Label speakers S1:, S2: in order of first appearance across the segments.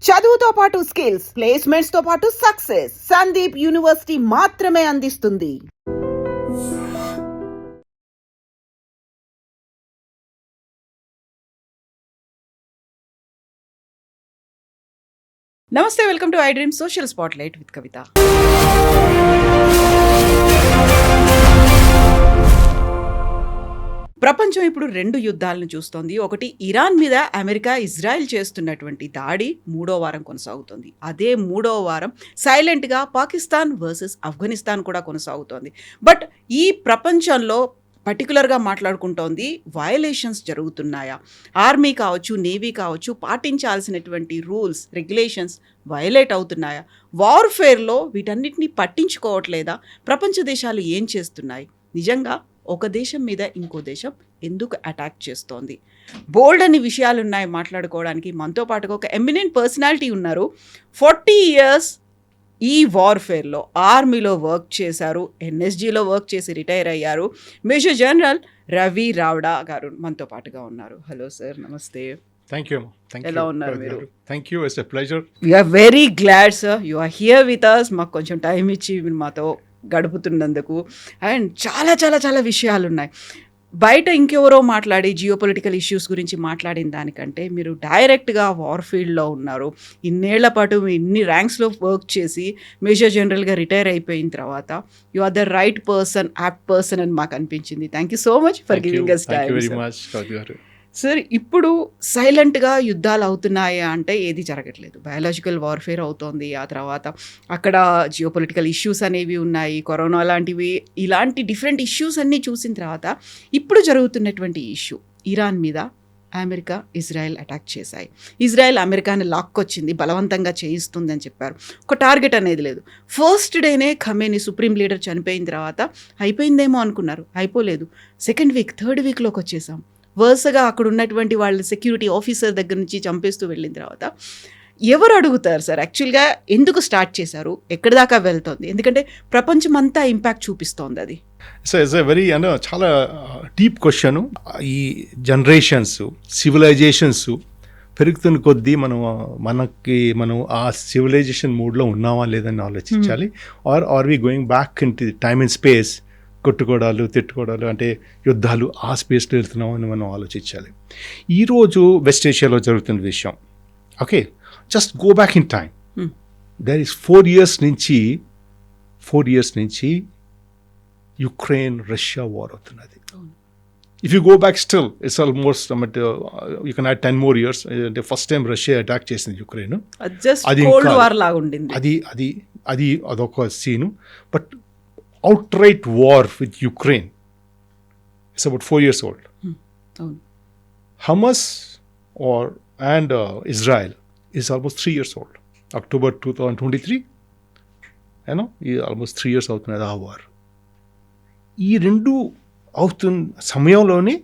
S1: చదువుతో పాటు skills, placements తో పాటు సక్సెస్ సందీప్ యూనివర్సిటీ మాత్రమే అందిస్తుంది. నమస్తే, welcome to iDream social spotlight with Kavitha. ప్రపంచం ఇప్పుడు రెండు యుద్ధాలను చూస్తోంది. ఒకటి ఇరాన్ మీద అమెరికా, ఇజ్రాయెల్ చేస్తున్నటువంటి దాడి మూడో వారం కొనసాగుతోంది. అదే మూడో వారం సైలెంట్గా పాకిస్తాన్ వర్సెస్ ఆఫ్ఘనిస్తాన్ కూడా కొనసాగుతోంది. బట్ ఈ ప్రపంచంలో పర్టికులర్గా మాట్లాడుకుంటోంది వయలేషన్స్ జరుగుతున్నాయా, ఆర్మీ కావచ్చు, నేవీ కావచ్చు, పాటించాల్సినటువంటి రూల్స్, రెగ్యులేషన్స్ వయలేట్ అవుతున్నాయా, వార్ఫేర్లో వీటన్నిటిని పట్టించుకోవట్లేదా, ప్రపంచ దేశాలు ఏం చేస్తున్నాయి, నిజంగా ఒక దేశం మీద ఇంకో దేశం ఎందుకు అటాక్ చేస్తోంది, బోల్డ్ అని విషయాలు ఉన్నాయి మాట్లాడుకోవడానికి. మనతో పాటుగా ఒక ఎమినెంట్ పర్సనాలిటీ ఉన్నారు. 40 years ఈ వార్ఫేర్లో ఆర్మీలో వర్క్ చేశారు, ఎన్ఎస్జీలో వర్క్ చేసి రిటైర్ అయ్యారు. మేజర్ జనరల్ రవి రావడా గారు మనతో పాటుగా ఉన్నారు. హలో సార్, నమస్తే.
S2: Thank you.
S1: ఎలా ఉన్నారు మీరు?
S2: Thank you. It's a pleasure.
S1: We're very glad sir, you are here with us. మాకు కొంచెం టైం ఇచ్చి మీరు మాతో గడుపుతున్నందుకు. అండ్ చాలా చాలా చాలా విషయాలు ఉన్నాయి. బయట ఇంకెవరో మాట్లాడి జియోపొలిటికల్ ఇష్యూస్ గురించి మాట్లాడిన దానికంటే మీరు డైరెక్ట్గా వార్ఫీల్డ్లో ఉన్నారు. ఇన్నేళ్ల పాటు మీ ఇన్ని ర్యాంక్స్లో వర్క్ చేసి మేజర్ జనరల్గా రిటైర్ అయిపోయిన తర్వాత you are the right person, apt person అని మాకు అనిపించింది. Thank you so much for giving us time.
S2: Thank you very much, Kavi garu.
S1: Sir, ఇప్పుడు సైలెంట్గా యుద్ధాలు అవుతున్నాయా అంటే ఏది జరగట్లేదు. బయాలజికల్ వార్ఫేర్ అవుతోంది. ఆ తర్వాత అక్కడ జియోపొలిటికల్ ఇష్యూస్ అనేవి ఉన్నాయి, కరోనా లాంటివి, ఇలాంటి డిఫరెంట్ ఇష్యూస్ అన్నీ చూసిన తర్వాత ఇప్పుడు జరుగుతున్నటువంటి ఇష్యూ ఇరాన్ మీద అమెరికా, ఇజ్రాయెల్ అటాక్ చేశాయి. ఇజ్రాయెల్ అమెరికాని లాక్కొచ్చింది, బలవంతంగా చేయిస్తుంది అని చెప్పారు. ఒక టార్గెట్ అనేది లేదు. ఫస్ట్ డేనే ఖమేని సుప్రీం లీడర్ చనిపోయిన తర్వాత అయిపోయిందేమో అనుకున్నారు, అయిపోలేదు. సెకండ్ వీక్, థర్డ్ వీక్లోకి వచ్చేసాం. వరుసగా అక్కడ ఉన్నటువంటి వాళ్ళ సెక్యూరిటీ ఆఫీసర్ దగ్గర నుంచి చంపేస్తూ వెళ్ళిన తర్వాత ఎవరు అడుగుతారు సార్ యాక్చువల్గా ఎందుకు స్టార్ట్ చేశారు, ఎక్కడి దాకా వెళ్తోంది? ఎందుకంటే ప్రపంచం అంతా ఇంపాక్ట్ చూపిస్తోంది అది.
S2: సో ఇట్స్ ఎ వెరీ చాలా డీప్ క్వశ్చన్. ఈ జనరేషన్స్, సివిలైజేషన్స్ పెరుగుతున్న కొద్దీ మనం ఆ సివిలైజేషన్ మూడ్లో ఉన్నామా లేదని ఆలోచించాలి. Are we going back into time and space, కొట్టుకోవడాలు, తిట్టుకోవడాలు, అంటే యుద్ధాలు ఆ స్పేస్లో వెళ్తున్నామని మనం ఆలోచించాలి. ఈరోజు వెస్ట్ ఏషియాలో జరుగుతున్న విషయం, okay, just go back in time. There is 4 years నుంచి యుక్రెయిన్ రష్యా వార్ అవుతున్నది. If you go back still it's almost you can add 10 more years. అంటే ఫస్ట్ టైం రష్యా అటాక్ చేసింది యుక్రెయిన్, అది అదొక scene. But outright war with Ukraine is about 4 years old. Hamas and Israel is almost 3 years old. October 2023, almost 3 years అవుతున్నది ఆ war. ఈ రెండు అవుతున్న సమయంలోనే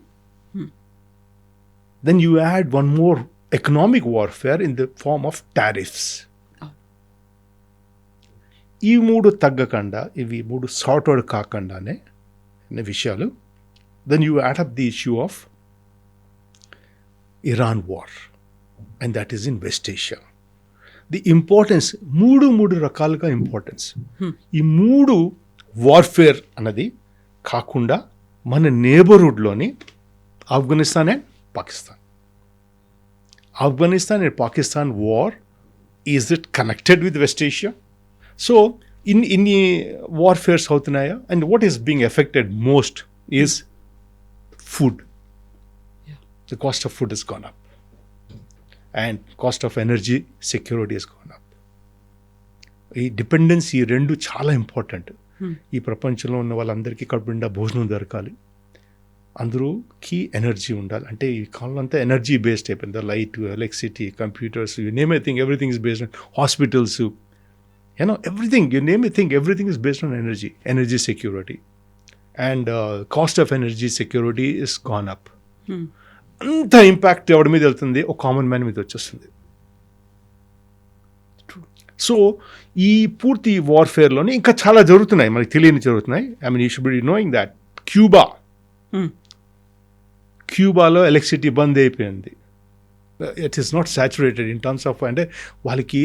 S2: then you add one more economic warfare in the form of tariffs. ఈ మూడు తగ్గకుండా, ఇవి మూడు సార్ట్అవుట్ కాకుండానే విషయాలు, then you add up the issue of Iran war, and that is in West Asia. The importance మూడు రకాలుగా ఇంపార్టెన్స్. ఈ మూడు వార్ఫేర్ అన్నది కాకుండా మన నేబర్హుడ్లోని Afghanistan and Pakistan. Afghanistan and Pakistan war, is it connected with West Asia? So, in warfares అవుతున్నాయా? And what is being affected most is food. Yeah. The cost of food has gone up. And cost of energy security has gone up. ఈ dependence, ఈ రెండు చాలా important. ఈ ప్రపంచంలో ఉన్న వాళ్ళందరికీ కడుపు నిండా భోజనం దొరకాలి, అందరూకి ఎనర్జీ ఉండాలి. అంటే ఈ కాలంలో అంతా ఎనర్జీ బేస్డ్ అయిపోయింది. Light, electricity, computers, you name I think everything is based on hospitals. Everything, you name a thing, everything is based on energy security. And cost of energy security is gone up. అంత impact ఎవరి మీద వెళ్తుంది? ఒక common man మీద వచ్చేస్తుంది. So ఈ పూర్తి వార్ఫేర్లోనే ఇంకా చాలా జరుగుతున్నాయి, మనకి తెలియని జరుగుతున్నాయి. I mean you should be knowing that క్యూబాలో ఎలక్ట్రిసిటీ బంద్ అయిపోయింది. It is not saturated in terms of అంటే వాళ్ళకి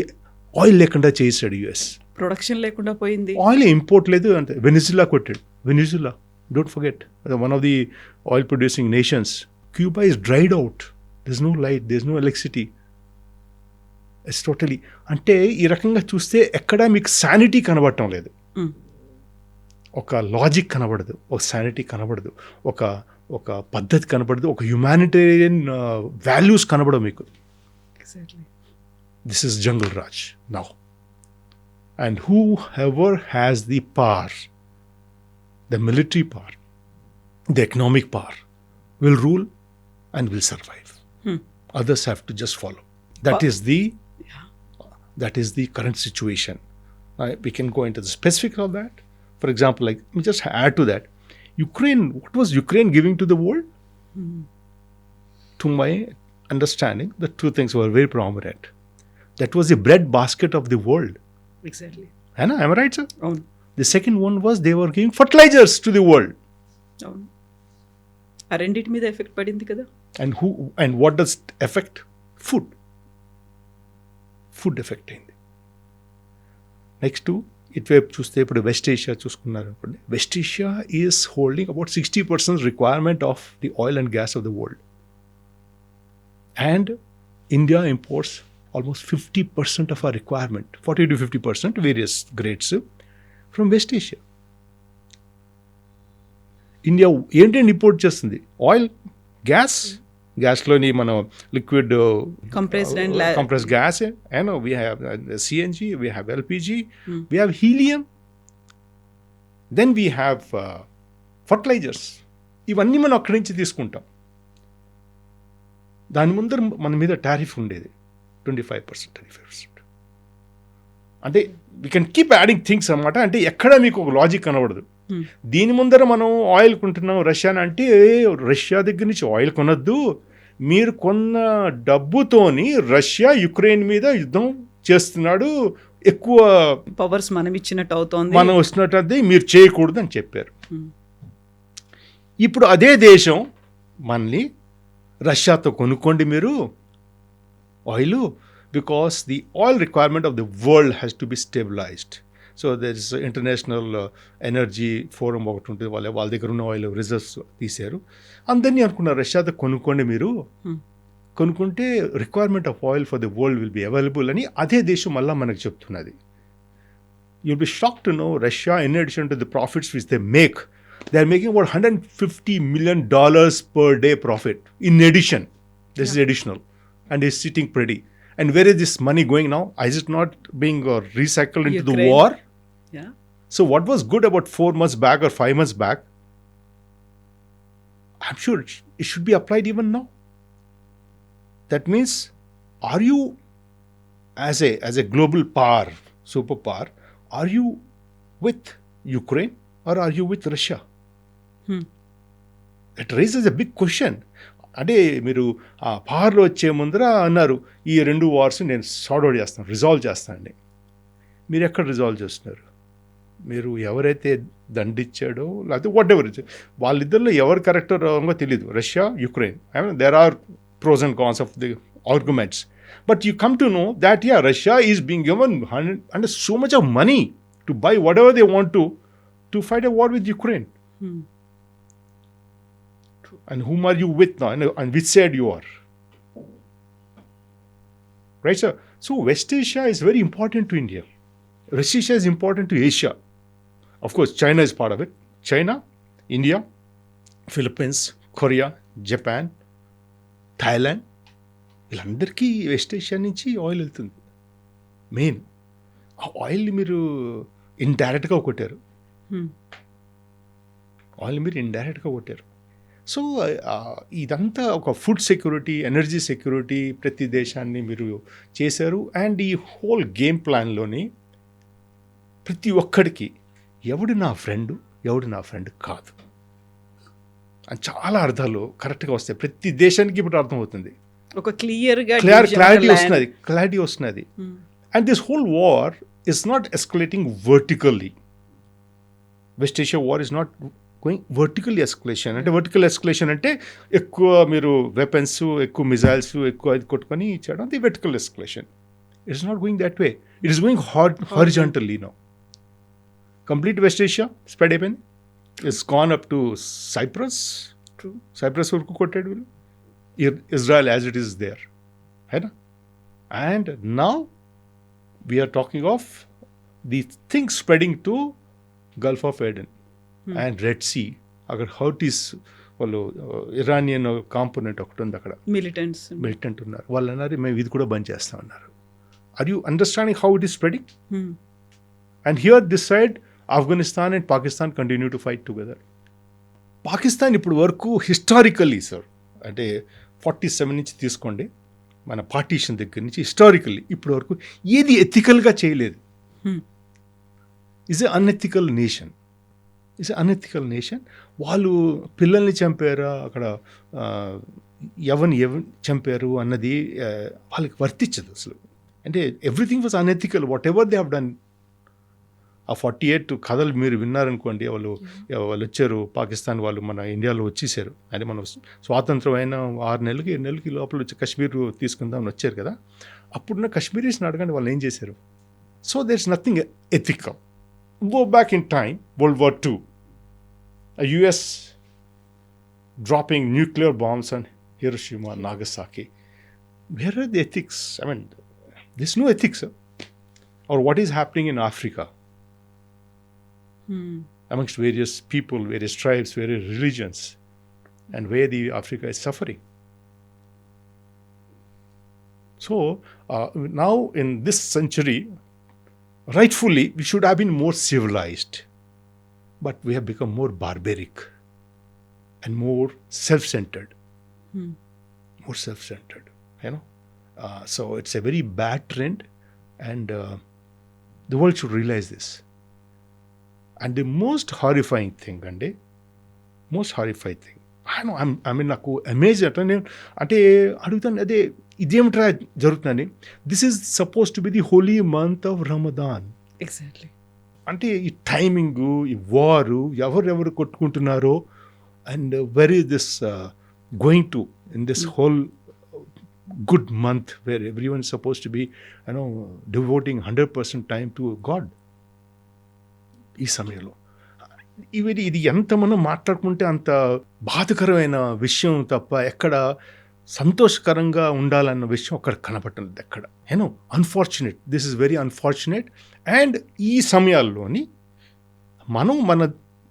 S2: ఆయిల్ లేకుండా చేసాడు యుఎస్.
S1: ప్రొడక్షన్ లేకుండా పోయింది.
S2: ఆయిల్ ఇంపోర్ట్ లేదు అంటే వెనిజులా కొట్టాడు. Venezuela don't forget one of the oil producing nations. Cuba is dried out. This no light, this no electricity. It's totally అంటే ఈ రకంగా చూస్తే ఎక్కడ మీకు శానిటీ కనబడటం లేదు, ఒక లాజిక్ కనబడదు, ఒక శానిటీ కనబడదు, ఒక పద్ధతి కనబడదు, ఒక హ్యుమానిటేరియన్ వాల్యూస్ కనబడవు మీకు. This is jungle Raj now. And whoever has the power, the military power, the economic power, will rule and will survive. Others have to just follow. That is the current situation. We can go into the specifics of that. For example, like, let me just add to that. Ukraine, what was Ukraine giving to the world? To my understanding, the two things were very prominent. That was the bread basket of the world.
S1: Exactly.
S2: Am I right, sir?
S1: Oh.
S2: The second one was they were giving fertilizers to the world.
S1: అవును. ఆ రెండింటి మీద effect పడింది కదా.
S2: And what does it affect? Food. Food effect అయింది. Next ఇటువైపు చూస్తే ఇప్పుడు వెస్ట్ ఏషియా చూసుకున్నారు అనుకోండి. West Asia is holding about 60% requirement of the oil and gas off the world. And India imports almost 50% of our requirement, 40 to 50%, various grades, from West Asia. India ఏంటంటే import చేస్తుంది? Oil, గ్యాస్లోని మనం liquid compressed gas, and we have CNG, we have LPG, we have helium, then we have fertilisers. ఇవన్నీ మనం అక్కడి నుంచి తీసుకుంటాం. దాని ముందర మన మీద టారిఫ్ ఉండేది 25%, 35%. అంటే we can keep adding things అనమాట. అంటే ఎక్కడ మీకు ఒక లాజిక్ కనబడదు. దీని ముందర మనం ఆయిల్ కొంటున్నాం రష్యాని అంటే, రష్యా దగ్గర నుంచి ఆయిల్ కొనొద్దు, మీరు కొన్న డబ్బుతోని రష్యా యుక్రెయిన్ మీద యుద్ధం చేస్తున్నాడు, ఎక్కువ
S1: పవర్స్ మనం ఇచ్చినట్టు అవుతోంది,
S2: మనం వస్తున్నట్టు అది మీరు చేయకూడదు అని చెప్పారు. ఇప్పుడు అదే దేశం మనల్ని రష్యాతో కొనుక్కోండి మీరు oil, because the oil requirement of the world has to be stabilized. So there is international energy forum ఒకటి ఉంటుంది, వాళ్ళ దగ్గర ఉన్న ఆయిల్ రిజర్వ్స్ తీశారు. అందరినీ అనుకున్నారు రష్యాతో కొనుక్కోండి మీరు, కొనుక్కుంటే requirement of oil for the world will be available అని అదే దేశం మళ్ళీ మనకు చెప్తున్నది. You'll be shocked to know Russia, in addition to the profits which they are making about $150 million per day profit in addition. This is additional. And is sitting pretty. And where is this money going now? Is it not being recycled into Ukraine? The war?
S1: Yeah.
S2: So what was good about 4 months back or 5 months back, I'm sure it should be applied even now. That means, are you as a global power, superpower, are you with Ukraine or are you with Russia? It raises a big question. అంటే మీరు ఆ పవర్లో వచ్చే ముందర అన్నారు ఈ 2 wars నేను sort out చేస్తాను, రిజాల్వ్ చేస్తానండి. మీరు ఎక్కడ రిజాల్వ్ చేస్తున్నారు? మీరు ఎవరైతే దండిచ్చాడో లేకపోతే వాట్ ఎవర్ వాళ్ళిద్దరిలో ఎవరు కరెక్టో రాంగో తెలియదు. Russia, Ukraine, there are pros and cons of the arguments, but you come to know that Russia is being given and so much of money to buy whatever they want to fight a war with Ukraine. And whom are you with now? And which side you are? Right, sir? So West Asia is very important to India. West Asia is important to Asia. Of course, China is part of it. China, India, Philippines, Korea, Japan, Thailand. వీళ్ళందరికీ west Asia నుంచి oil వెళ్తుంది. Main ఆ ఆయిల్ని మీరు ఇండైరెక్ట్గా కొట్టారు. Oil మీరు ఇండైరెక్ట్గా కొట్టారు. సో ఇదంతా ఒక ఫుడ్ సెక్యూరిటీ, ఎనర్జీ సెక్యూరిటీ ప్రతి దేశాన్ని మీరు చేశారు. అండ్ ఈ హోల్ గేమ్ ప్లాన్లోని ప్రతి ఒక్కడికి ఎవడు నా ఫ్రెండ్ కాదు అని చాలా అర్థాలు కరెక్ట్గా వస్తాయి. ప్రతి దేశానికి ఇప్పుడు అర్థమవుతుంది,
S1: ఒక క్లియర్గా
S2: క్లారిటీ వస్తున్నది. And this whole war is not escalating vertically. West Asia war is not going vertical escalation. అంటే వర్టికల్ ఎస్కలేషన్ అంటే ఎక్కువ మీరు వెపన్స్, ఎక్కువ మిజైల్స్, ఎక్కువ అది కొట్టుకొని ఇచ్చాడు, అది vertical escalation. It's not going that way, it is going horizontally now. Complete West Asia spread అయిపోయింది. It's gone up to Cyprus. Cyprus వరకు కొట్టాడు వీళ్ళు. Israel as it is there, అయినా. And now we're talking of the thing spreading to Gulf of Aden and Red Sea. అక్కడ Houthis వాళ్ళు Iranian component ఒకటి ఉంది అక్కడ, మిలిటెంట్ ఉన్నారు. వాళ్ళు అన్నారు మేము ఇది కూడా బంద్ చేస్తామన్నారు. Are you understanding how it is spreading? And here this side Afghanistan and Pakistan continue to fight together. Pakistan ఇప్పుడు వరకు హిస్టారికల్లీ సార్, అంటే 47 నుంచి తీసుకోండి, మన పార్టీషన్ దగ్గర నుంచి హిస్టారికల్లీ ఇప్పటి వరకు ఏది ఎథికల్గా చేయలేదు. Is a unethical nation, is a unethical nation. వాళ్ళు పిల్లల్ని చంపారా, అక్కడ ఎవరిని చంపారు అన్నది వాళ్ళకి వర్తించదు అసలు. అంటే everything was unethical what ever they have done. ఆ 48 కథలు మీరు విన్నారనుకోండి, వాళ్ళు వచ్చారు పాకిస్తాన్ వాళ్ళు మన ఇండియాలో వచ్చేసారు. అంటే మనం స్వాతంత్రం అయిన 6 నెలలకి 7 నెలలకి లోపల వచ్చి కశ్మీర్ తీసుకుందామని వచ్చారు కదా. అప్పుడున్న కశ్మీరీస్ని అడగండి వాళ్ళు ఏం చేశారు. So there is nothing ethical. Go back in time, World War II, a US dropping nuclear bombs on Hiroshima and Nagasaki. Where are the ethics? I mean, there's no ethics. Or what is happening in Africa? Amongst various people, various tribes, various religions, and where the Africa is suffering. So, now in this century, rightfully, we should have been more civilized, but we have become more barbaric and more self-centered. More self-centered, you know. So it's a very bad trend, and the world should realize this. And the most horrifying thing, I know, I mean, నాకు amaze అంటే అడుగుతాను, అదే ఇదేమిట్రా జరుగుతుందని. This is suppose to be the holy month of Ramadan.
S1: Exactly.
S2: అంటే ఈ timing, ఈ వారు, ఎవరెవరు కొట్టుకుంటున్నారో, and where is this going to in this whole good month where every one suppose to be devoting 100% time to God. ఈ సమయంలో ఇది ఎంత మనం మాట్లాడుకుంటే అంత బాధకరమైన విషయం తప్ప ఎక్కడ సంతోషకరంగా ఉండాలన్న విషయం అక్కడ కనపడలేదు ఎక్కడ. Unfortunate, this is very unfortunate. And ఈ సమయాల్లోని మనం మన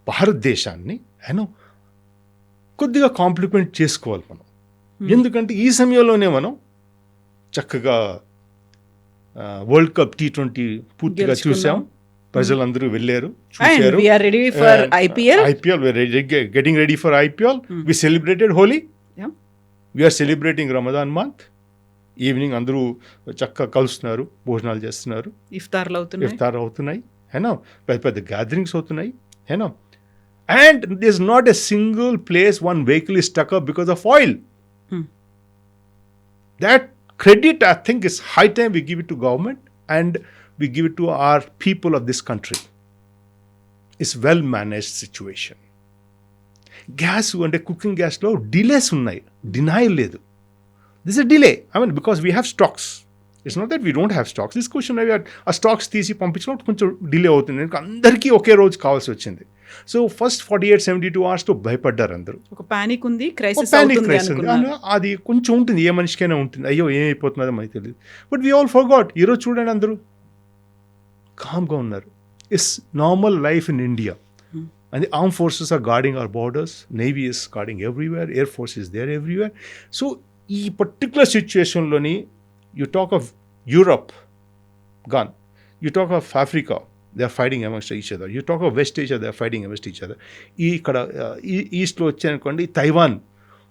S2: భారతదేశాన్ని కొద్దిగా కాంప్లిమెంట్ చేసుకోవాలి మనం. ఎందుకంటే ఈ సమయంలోనే మనం చక్కగా వరల్డ్ కప్ T20 పూర్తిగా చూసాం. ప్రజలందరూ వెళ్ళారు, చూశారు. IPL, getting ready for IPL. We celebrated Holi. We are celebrating Ramadan month. Evening అందరూ చక్కగా కలుస్తున్నారు, భోజనాలు చేస్తున్నారు, ఇఫ్తార్ అవుతున్నాయి, పెద్ద పెద్ద గ్యాదరింగ్స్ అవుతున్నాయి. And there's not a single place one vehicle is stuck up because of oil. That credit, I think, is high time we give it to government and we give it to our people of this country. It's well managed situation. Gas అంటే cooking గ్యాస్లో delays ఉన్నాయి, denial లేదు. This is a delay. I mean, because we have stocks. It's not that we don't have stocks. This question, ఆ stocks తీసి పంపించడం కొంచెం delay అవుతుంది. అందరికీ ఒకే రోజు కావాల్సి వచ్చింది. సో ఫస్ట్ 48-72 అవర్స్తో భయపడ్డారు అందరూ.
S1: ఒక పానిక్ ఉంది, క్రైసిస్
S2: ఉంది. అది కొంచెం ఉంటుంది, ఏ మనిషికైనా ఉంటుంది. అయ్యో ఏమైపోతుందో మనకి తెలియదు. But we all forgot. ఈరోజు చూడండి అందరూ కామ్గా ఉన్నారు. It's normal life in India. And the armed forces are guarding our borders. Navy is guarding everywhere. Air Force is there everywhere. So, ఈ పర్టికులర్ సిచ్యుయేషన్లోని you talk of Europe gone. You talk of Africa, they are fighting amongst each other. You talk of West Asia, they are fighting amongst each other. ఇక్కడ ఈస్ట్లో వచ్చాయనుకోండి Taiwan.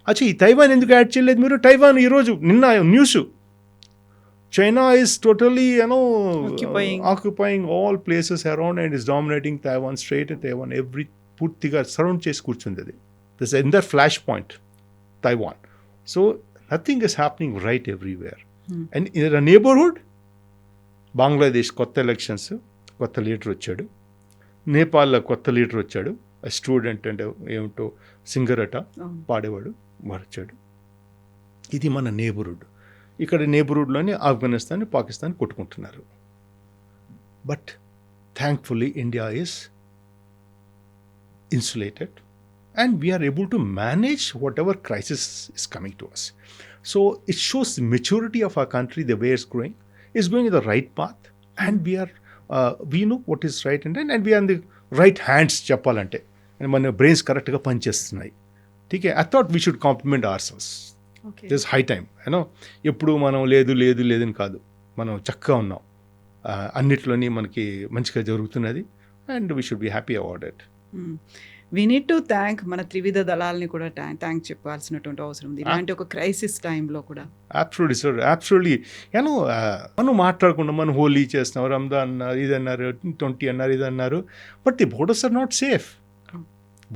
S2: అచ్చా, ఈ Taiwan ఎందుకు add చేయలేదు మీరు? Taiwan ఈరోజు నిన్న news, China is totally, occupying all places around and is dominating Taiwan Strait and Taiwan every పూర్తిగా సరౌండ్ చేసి కూర్చుంది. అది this in that flash point Taiwan. So nothing is happening right everywhere. And in a neighborhood, Bangladesh కొత్త elections, కొత్త leader వచ్చాడు. నేపాల్లో కొత్త leader వచ్చాడు. స్టూడెంట్ అంటే ఏమిటో సింగర్ అట
S1: అవును.
S2: పాడేవాడు వచ్చాడు. ఇది మన నేబర్హుడ్. ఇక్కడ నేబర్హుడ్లోని ఆఫ్ఘనిస్తాన్ పాకిస్తాన్ కొట్టుకుంటున్నారు. But thankfully India is insulated and we are able to manage whatever crisis is coming to us. So it shows the maturity of our country, the way it's growing. It's going in the right path and we know what is right and we are in the right hands చెప్పాలంటే మన brains కరెక్ట్గా పనిచేస్తున్నాయి. ఠీకే, I thought we should compliment ourselves.
S1: Okay.
S2: This high time you know. ఎప్పుడు మనం లేదని కాదు, మనం చక్కగా ఉన్నాం, అన్నిట్లోని మనకి మంచిగా జరుగుతున్నది and we should be happy about it.
S1: We need to thank మన త్రివిధ దళాలని కూడా థ్యాంక్ చెప్పాల్సినటువంటి అవసరం ఉంది ఇలాంటి ఒక క్రైసిస్ టైంలో కూడా.
S2: Absolutely sir, absolutely. యూనో మనం మాట్లాడకుండా మనం హోలీ చేస్తున్నాం, రంజాన్ అన్నారు, ఇది అన్నారు, 20 అన్నారు, ఇది అన్నారు, but the borders are not safe.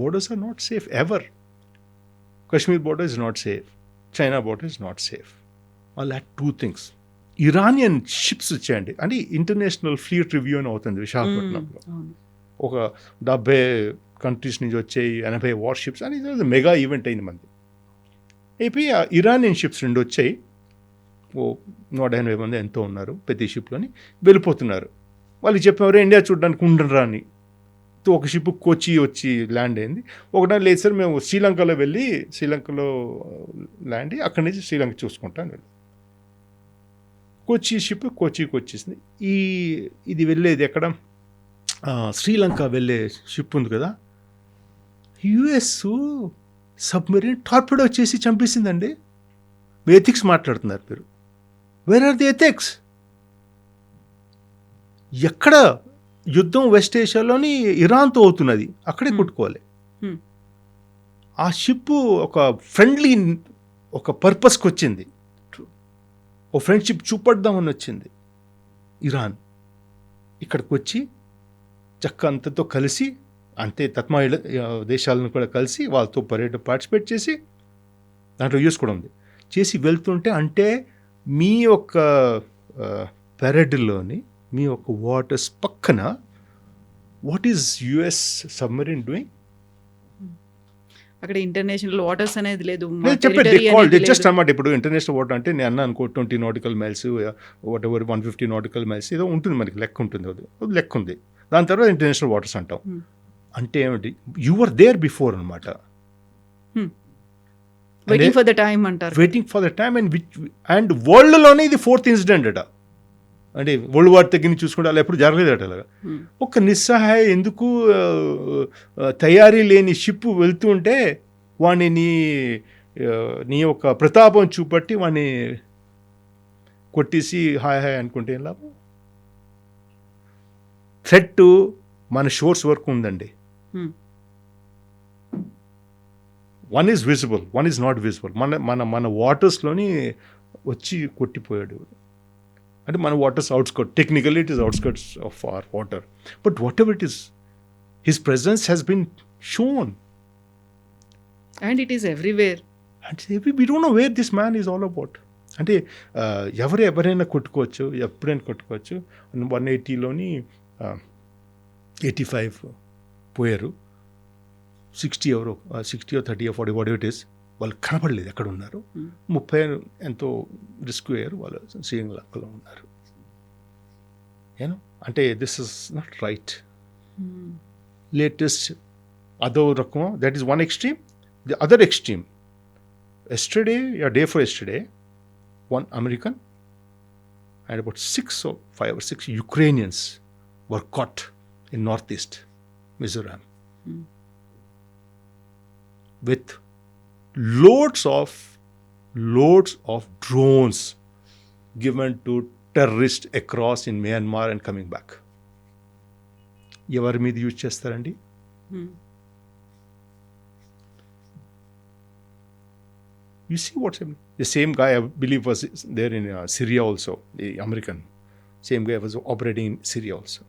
S2: Borders are not safe ever. Kashmir border is not safe, China border is not safe. All that 2 things. Iranian ships వచ్చాయండి, అంటే ఇంటర్నేషనల్ ఫ్లీట్ రివ్యూ అని అవుతుంది విశాఖపట్నంలో.
S1: అవును.
S2: ఒక 70 కంట్రీస్ నుంచి వచ్చాయి, 80 వార్షిప్స్ అని మెగా ఈవెంట్ అయింది మంది. అయిపోయి ఆ ఇరానియన్ షిప్స్ 2 వచ్చాయి, 180 మంది ఎంతో ఉన్నారు ప్రతి షిప్లోని, వెళ్ళిపోతున్నారు. వాళ్ళకి చెప్పేవారు ఇండియా చూడడానికి ఉండరా అని. ఒక షిప్ కోచి వచ్చి ల్యాండ్ అయింది, ఒకటే లేదు సార్ మేము శ్రీలంకలో వెళ్ళి శ్రీలంకలో ల్యాండ్ అయ్యి అక్కడి నుంచి శ్రీలంక చూసుకుంటాను వెళ్ళి. కోచి షిప్ కోచికి వచ్చేసింది. ఇది వెళ్ళేది ఎక్కడ, శ్రీలంక వెళ్ళే షిప్ ఉంది కదా, యుఎస్ సబ్మెరీన్ టార్పిడో చేసి చంపేసిందండి. ఎథిక్స్ మాట్లాడుతున్నారు మీరు. Where are the ethics? ఎక్కడ యుద్ధం వెస్ట్ ఏషియాలోని ఇరాన్తో అవుతున్నది, అక్కడే కొట్టుకోవాలి. ఆ షిప్ ఒక ఫ్రెండ్లీ ఒక పర్పస్కి వచ్చింది, ఓ ఫ్రెండ్షిప్ చూపడదామని వచ్చింది ఇరాన్. ఇక్కడికి వచ్చి చక్క అంతతో కలిసి, అంతే తత్మాయిల దేశాలను కూడా కలిసి వాళ్ళతో పార్టిసిపేట్ చేసి, దాంట్లో యూఎస్ కూడా ఉంది, చేసి వెళ్తుంటే, అంటే మీ యొక్క పెరడ్లోని మీ యొక్క వాటర్స్ పక్కన what is US submarine doing?
S1: అక్కడ ఇంటర్నేషనల్ వాటర్స్ అనేది లేదు,
S2: చెప్పండి జస్ట్ అన్నమాట. ఇప్పుడు ఇంటర్నేషనల్ వాటర్ అంటే నేను అన్నా అనుకో 20 nautical miles, what ever 150 nautical miles ఏదో ఉంటుంది, మనకి లెక్క ఉంటుంది, అది లెక్క ఉంది. దాని తర్వాత ఇంటర్నేషనల్ వాటర్స్ అంటాం. అంటే ఏమిటి, యు ఆర్ దేర్ బిఫోర్ అనమాట.
S1: వెయిటింగ్ ఫర్ ద టైమ్ అంటారు.
S2: Waiting for the time and వరల్డ్లోనే ఇది 4th ఇన్సిడెంట్ అట. అంటే వరల్డ్ వార్ తగ్గిని చూసుకుంటే అలా ఎప్పుడు జరగలేదట. అలాగా ఒక నిస్సహాయ ఎందుకు తయారీ లేని షిప్ వెళ్తూ ఉంటే వాడిని నీ యొక్క ప్రతాపం చూపట్టి వాడిని కొట్టేసి హాయ్ హాయ్ అనుకుంటే ఏం లాభం? థ్రెట్ మన షోర్స్ వరకు ఉందండి. One is visible, one is not visible. మన వాటర్స్లోని వచ్చి కొట్టిపోయాడు. అంటే మన waters outskirt, technically it is outskirts of our water, but what ever it is, his presence has been shown
S1: and it is everywhere.
S2: And we don't know where this man is all about. అంటే ఎవరైనా కొట్టుకోవచ్చు, ఎప్పుడైనా కొట్టుకోవచ్చు. 180లోని 85 పోయారు, 60 ఎవరో 60 or 30 or 40 what ever it is, వాళ్ళు కనపడలేదు ఎక్కడ ఉన్నారు. 30 ఎంతో రిస్క్ అయ్యారు, వాళ్ళు శ్రీలంకలో ఉన్నారు. ఏనో అంటే this is not right. Latest అదో రకం, that is one extreme. The other extreme, yesterday day for yesterday, one American and about 5 or 6 Ukrainians were caught in northeast Mizoram with loads of drones given to terrorists across in Myanmar and coming back. ఎవరి మీద use చేస్తారండి? You see what's happening. The same guy, I believe, was there in Syria also. The American, same guy was operating in Syria also.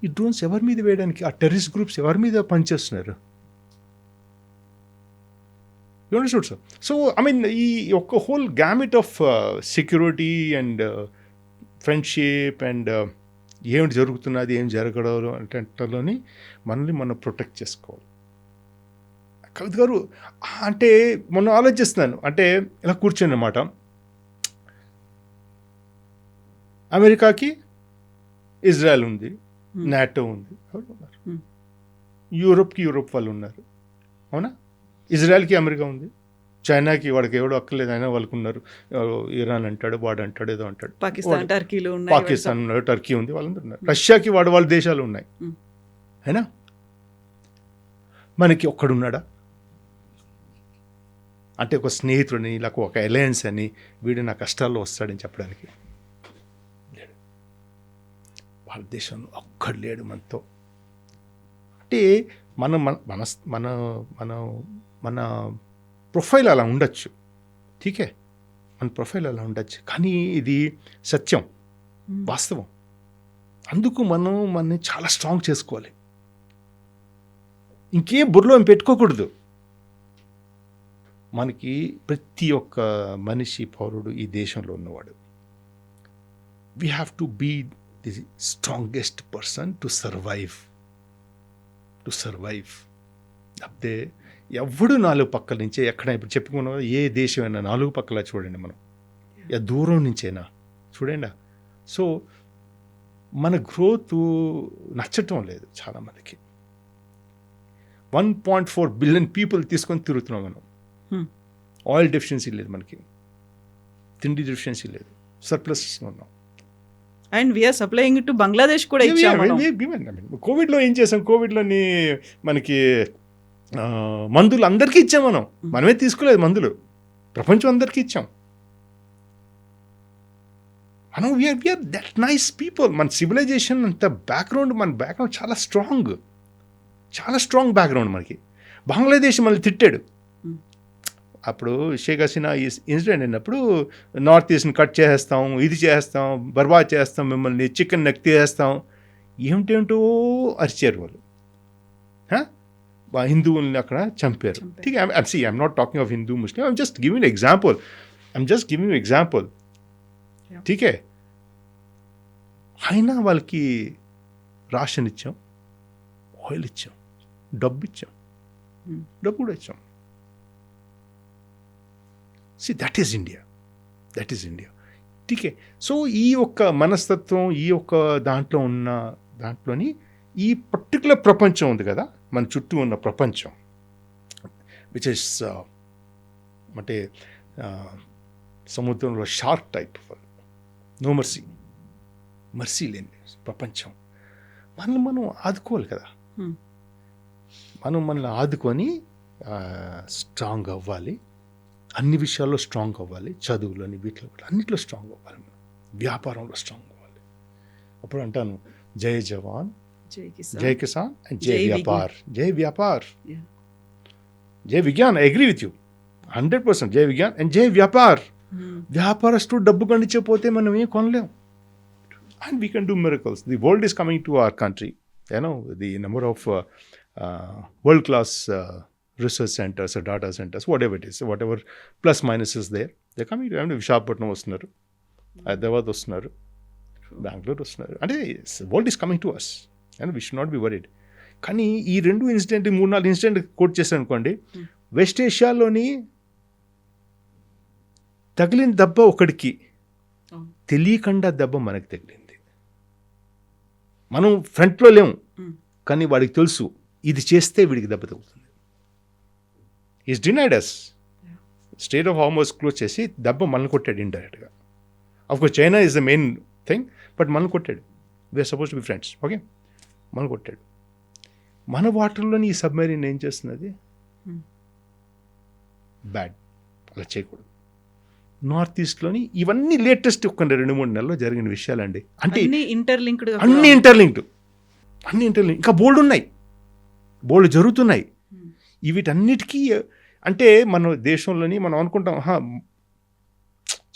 S2: ఈ drones ఎవరి మీద వేయడానికి, ఆ terrorist groups ఎవరి మీద పనిచేస్తున్నారు? You understood, sir? So, I mean, ఈ ఒక whole gamete of security and friendship and ఏమిటి జరుగుతున్నది, ఏం జరగడం అంటలోని మనల్ని మనం ప్రొటెక్ట్ చేసుకోవాలి. కవిత గారు అంటే మొన్న ఆలోచిస్తున్నాను, అంటే ఇలా కూర్చొని అన్నమాట, అమెరికాకి ఇజ్రాయెల్ ఉంది, నాటో ఉంది, ఎవరు ఉన్నారు, యూరోప్కి యూరోప్ వాళ్ళు ఉన్నారు, అవునా, ఇజ్రాయెల్కి అమెరికా ఉంది, చైనాకి వాడికి ఎవడో అక్కర్లేదు అయినా వాళ్ళకు ఉన్నారు, ఇరాన్ అంటాడు, వాడు అంటాడు, ఏదో అంటాడు,
S1: పాకిస్తాన్, టర్కీలు ఉన్నాయి,
S2: పాకిస్తాన్ ఉన్నారు, టర్కీ ఉంది, వాళ్ళందరూ ఉన్నారు, రష్యాకి వాళ్ళ దేశాలు ఉన్నాయి, అయినా మనకి ఒక్కడున్నాడా? అంటే ఒక స్నేహితుడిని, లేక ఒక అలయన్స్ అని, వీడు నా కష్టాల్లో వస్తాడని చెప్పడానికి లేడు. భారతదేశంలో ఒక్కడు లేడు మనతో. అంటే మన మన మన మన మన ప్రొఫైల్ అలా ఉండొచ్చు, ఠీకే, మన ప్రొఫైల్ అలా ఉండొచ్చు, కానీ ఇది సత్యం, వాస్తవం. అందుకు మనని చాలా స్ట్రాంగ్ చేసుకోవాలి, ఇంకేం బుర్రలో పెట్టుకోకూడదు. మనకి ప్రతి ఒక్క మనిషి, పౌరుడు ఈ దేశంలో ఉన్నవాడు, we have to be the strongest person to survive. అప్పుడే ఎవడు నాలుగు పక్కల నుంచే, ఎక్కడ ఇప్పుడు చెప్పుకున్నా ఏ దేశమైనా నాలుగు పక్కల చూడండి, మనం దూరం నుంచైనా చూడండి. సో మన గ్రోత్ నచ్చటం లేదు చాలామందికి. 1.4 బిలియన్ పీపుల్ తీసుకొని తిరుగుతున్నాం మనం. ఆయిల్ డెఫిషియన్సీ లేదు మనకి, తిండి డెఫిషియన్సీ లేదు, సర్ప్లస్ ఉన్నాం.
S1: And we're supplying to Bangladesh కూడా ఇచ్చాము.
S2: కోవిడ్లో ఏం చేసాం, కోవిడ్లోని మనకి మందులు అందరికీ ఇచ్చాం మనం, మనమే తీసుకోలేదు మందులు, ప్రపంచం అందరికీ ఇచ్చాం మనం. We're that nice people. మన సివిలైజేషన్ అంత బ్యాక్గ్రౌండ్, మన బ్యాక్గ్రౌండ్ చాలా స్ట్రాంగ్ బ్యాక్గ్రౌండ్ మనకి. బంగ్లాదేశ్ మనల్ని తిట్టాడు అప్పుడు, షేక్ హసీనా ఇన్సిడెంట్ అయినప్పుడు, నార్త్ ఈస్ట్ని కట్ చేసేస్తాం, ఇది చేస్తాం, బర్బాద్ చేస్తాం, మిమ్మల్ని చికెన్ నెక్ తీసేస్తాం, ఏమిటేమిటో అరిచారు వాళ్ళు. హిందువుల్ని అక్కడ చంపారు. ఠీక్, I'm not talking of Hindu Muslim, I'm just giving example. ఠీకే, అయినా వాళ్ళకి రేషన్ ఇచ్చాం, ఆయిల్ ఇచ్చాం, డబ్బు కూడా ఇచ్చాం. That is India. ఠీకే. సో ఈ ఒక్క మనస్తత్వం, ఈ ఒక్క దాంట్లోని ఈ పర్టికులర్ ప్రపంచం ఉంది కదా, మన చుట్టూ ఉన్న ప్రపంచం, విచ్ ఇస్ అంటే సముద్రంలో షార్క్ టైప్, నో మర్సీ లేని ప్రపంచం. మనం ఆదుకోవాలి కదా, మనల్ని ఆదుకొని స్ట్రాంగ్ అవ్వాలి, అన్ని విషయాల్లో స్ట్రాంగ్ అవ్వాలి, చదువులని, వీటిలో అన్నిట్లో స్ట్రాంగ్ అవ్వాలి, మనం వ్యాపారంలో స్ట్రాంగ్ అవ్వాలి. అప్పుడు అంటాను, జై జవాన్, జై కిసాన్ అండ్ జై వ్యాపార్, జై విజ్ఞాన్. I agree with you 100%. జై విజ్ఞాన్ అండ్ జై వ్యాపార్. వ్యాపారస్తుడు డబ్బు కండించకపోతే మనం ఏం కొనలేం. And we can do miracles. The world is coming to our country. The number of world class research centers or data centers, whatever it is, whatever plus minus is there, they're coming to Visakhapatnam వస్తున్నారు, హైదరాబాద్ వస్తున్నారు, బెంగళూరు వస్తున్నారు. అంటే world is coming to us and we should not be worried. కానీ ఈ 2 incident, 3-4 incident coat చేశాను అనుకోండి, west ఏషియాలోని తగిలిన దెబ్బ ఒకడికి, తెలియకుండా దెబ్బ మనకి తగిలింది. మనం ఫ్రంట్లో లేము, కానీ వాడికి తెలుసు ఇది చేస్తే వీడికి దెబ్బ తగ్గుతుంది. Is denied us. Strait of Hormuz close చేసి దెబ్బ మనల్ని కొట్టాడు ఇండైరెక్ట్గా. Of course China is the main thing, but మనల్ని కొట్టాడు. We are suppose to be friends, okay, మనల్ని కొట్టాడు. మన వాటర్లోని ఈ సబ్మెరీన్ ఏం చేస్తున్నది? బ్యాడ్, అలా చేయకూడదు. నార్త్ ఈస్ట్లోని ఇవన్నీ లేటెస్ట్ ఒక 2-3 నెలల్లో జరిగిన విషయాలండి. అంటే అన్ని ఇంటర్లింక్డ్, ఇంకా బోల్డ్ జరుగుతున్నాయి. వీటన్నిటికీ అంటే మన దేశంలోని మనం అనుకుంటాం,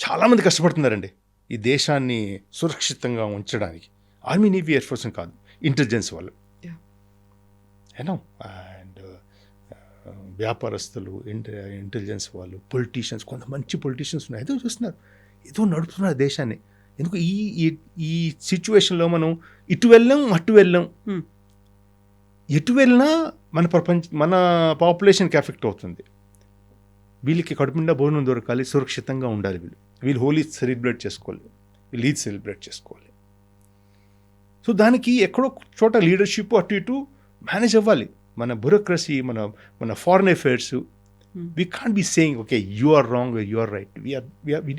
S2: చాలామంది కష్టపడుతున్నారండి ఈ దేశాన్ని సురక్షితంగా ఉంచడానికి. ఆర్మీ, నేవీ, ఎయిర్ ఫోర్స్ కాదు, ఇంటెలిజెన్స్ వాళ్ళు, అండ్ వ్యాపారస్తులు, ఇంటెలిజెన్స్ వాళ్ళు, పొలిటీషియన్స్, కొంత మంచి పొలిటీషియన్స్ ఉన్నారు, ఏదో చూస్తున్నారు, ఏదో నడుపుతున్నారు దేశాన్ని. ఎందుకు ఈ ఈ ఈ సిచ్యువేషన్లో మనం ఇటు వెళ్ళాం అటు వెళ్ళాం.
S1: Hmm.
S2: ఎటు వెళ్ళినా మన పాపులేషన్కి ఎఫెక్ట్ అవుతుంది. వీళ్ళకి కడుపు నిండా భోజనం దొరకాలి, సురక్షితంగా ఉండాలి. వీళ్ళు హోలీ సెలబ్రేట్ చేసుకోవాలి, వీళ్ళు ఈద్ సెలబ్రేట్ చేసుకోవాలి. సో దానికి ఎక్కడో చోట లీడర్షిప్ అటు ఇటు మేనేజ్ అవ్వాలి. మన బ్యూరోక్రసీ, మన foreign affairs, we can't be saying okay you are wrong, you are right.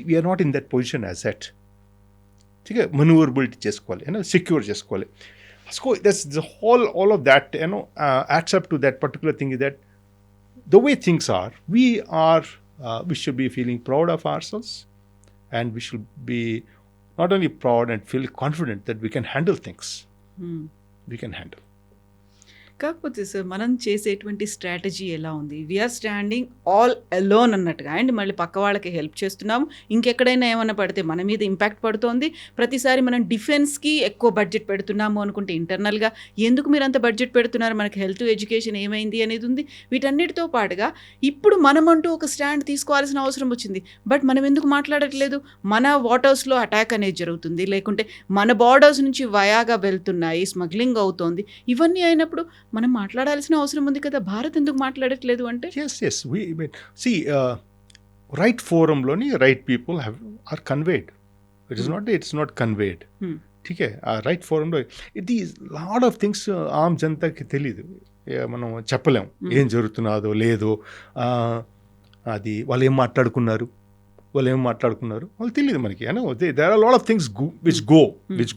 S2: We're not in that position as that. ठीक है, मनूवरेबिलिटी చేసుకోవాలి, సెక్యూర్ చేసుకోవాలి. So that's the all of that adds up to that particular thing, is that the way things are, we should be feeling proud of ourselves, and we should be not only proud and feel confident that we can handle things. We can handle.
S1: కాకపోతే sir మనం చేసేటువంటి strategy ఎలా ఉంది? We are standing all alone అన్నట్టుగా, and మళ్ళీ పక్క వాళ్ళకి help చేస్తున్నాము. ఇంకెక్కడైనా ఏమైనా పడితే మన మీద ఇంపాక్ట్ పడుతోంది. ప్రతిసారి మనం డిఫెన్స్కి ఎక్కువ బడ్జెట్ పెడుతున్నాము అనుకుంటే ఇంటర్నల్గా ఎందుకు మీరు అంత బడ్జెట్ పెడుతున్నారు, మనకి హెల్త్ ఎడ్యుకేషన్ ఏమైంది అనేది ఉంది. వీటన్నిటితో పాటుగా ఇప్పుడు మనమంటూ ఒక స్టాండ్ తీసుకోవాల్సిన అవసరం వచ్చింది. బట్ మనం ఎందుకు మాట్లాడట్లేదు? మన వాటర్స్లో అటాక్ అనేది జరుగుతుంది, లేకుంటే మన బార్డర్స్ నుంచి వయాగా వెళ్తున్నాయి, స్మగ్లింగ్ అవుతోంది. ఇవన్నీ అయినప్పుడు మనం మాట్లాడాల్సిన అవసరం ఉంది కదా. భారత్ ఎందుకు మాట్లాడట్లేదు అంటే?
S2: Yes, we see, right forumలోని right people are conveyed. It's not conveyed. ठीक है, రైట్ ఫోరంలో it is lot of things ఆమ్ జనతాకి తెలీదు. మనం చెప్పలేం ఏం జరుగుతున్నదో లేదో. అది వాళ్ళు ఏం మాట్లాడుకున్నారు వాళ్ళు తెలియదు మనకి. There are lot of things which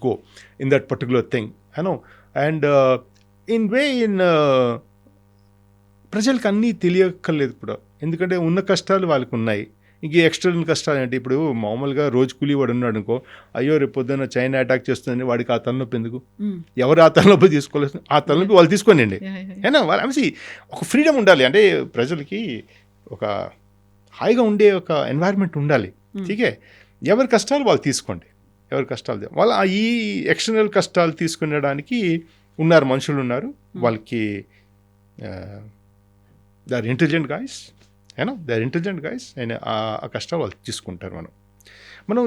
S2: go in that particular thing. And ప్రజలకు అన్నీ తెలియక్కర్లేదు ఇప్పుడు, ఎందుకంటే ఉన్న కష్టాలు వాళ్ళకు ఉన్నాయి. ఇంక ఎక్స్టర్నల్ కష్టాలు అంటే ఇప్పుడు మామూలుగా రోజు కూలీ వాడు ఉన్నాడు అనుకో, అయ్యో రేపు పొద్దున్న చైనా అటాక్ చేస్తుందని వాడికి ఆ తలనొప్పి ఎందుకు? ఎవరు ఆ తలనొప్పి తీసుకోలేదు? ఆ తలనొప్పి వాళ్ళు తీసుకోనండి. వాళ్ళ ఒక ఫ్రీడమ్ ఉండాలి, అంటే ప్రజలకి ఒక హాయిగా ఉండే ఒక ఎన్వైర్న్మెంట్ ఉండాలి. ఠీకే, ఎవరి కష్టాలు వాళ్ళు తీసుకోండి, ఎవరి కష్టాలు వాళ్ళ ఈ ఎక్స్టర్నల్ కష్టాలు తీసుకునేడానికి ఉన్నారు, మనుషులు ఉన్నారు. వాళ్ళకి they are intelligent guys and ఆ కష్టాలు వాళ్ళు తీసుకుంటారు. మనం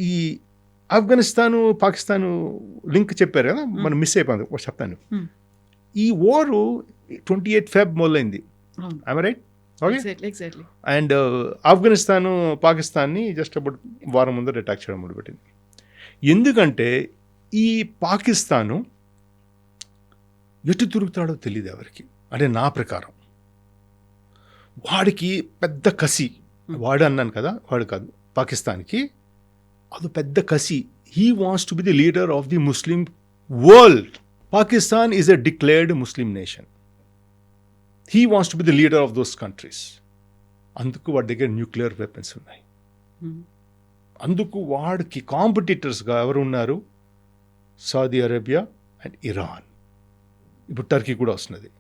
S2: ఈ ఆఫ్ఘనిస్తాను పాకిస్తాను లింక్ చెప్పారు కదా, మనం మిస్ అయిపోయింది. చెప్తాను, ఈ వారు 28 ఫెబ్ మొదలైంది. I'm right? ఓకే. అండ్ ఆఫ్ఘనిస్తాను పాకిస్తాన్ని జస్ట్ అబౌట్ వారం ముందర అటాక్ చేయడం మొదలుపెట్టింది. ఎందుకంటే ఈ పాకిస్తాను ఎటు తిరుగుతాడో తెలియదు ఎవరికి. అంటే నా ప్రకారం వాడికి పెద్ద కసి, వాడు అన్నాను కదా, వాడు కాదు, పాకిస్తాన్కి అది పెద్ద కసి. He wants to be the leader of the Muslim world. Pakistan is a declared Muslim nation. He wants to be the leader of those countries. అందుకు వాడి దగ్గర న్యూక్లియర్ వెపన్స్ ఉన్నాయి. అందుకు వాడికి కాంపిటీటర్స్గా ఎవరు ఉన్నారు? Saudi Arabia and Iran. ఇప్పుడు టర్కీ కూడా వస్తున్నది.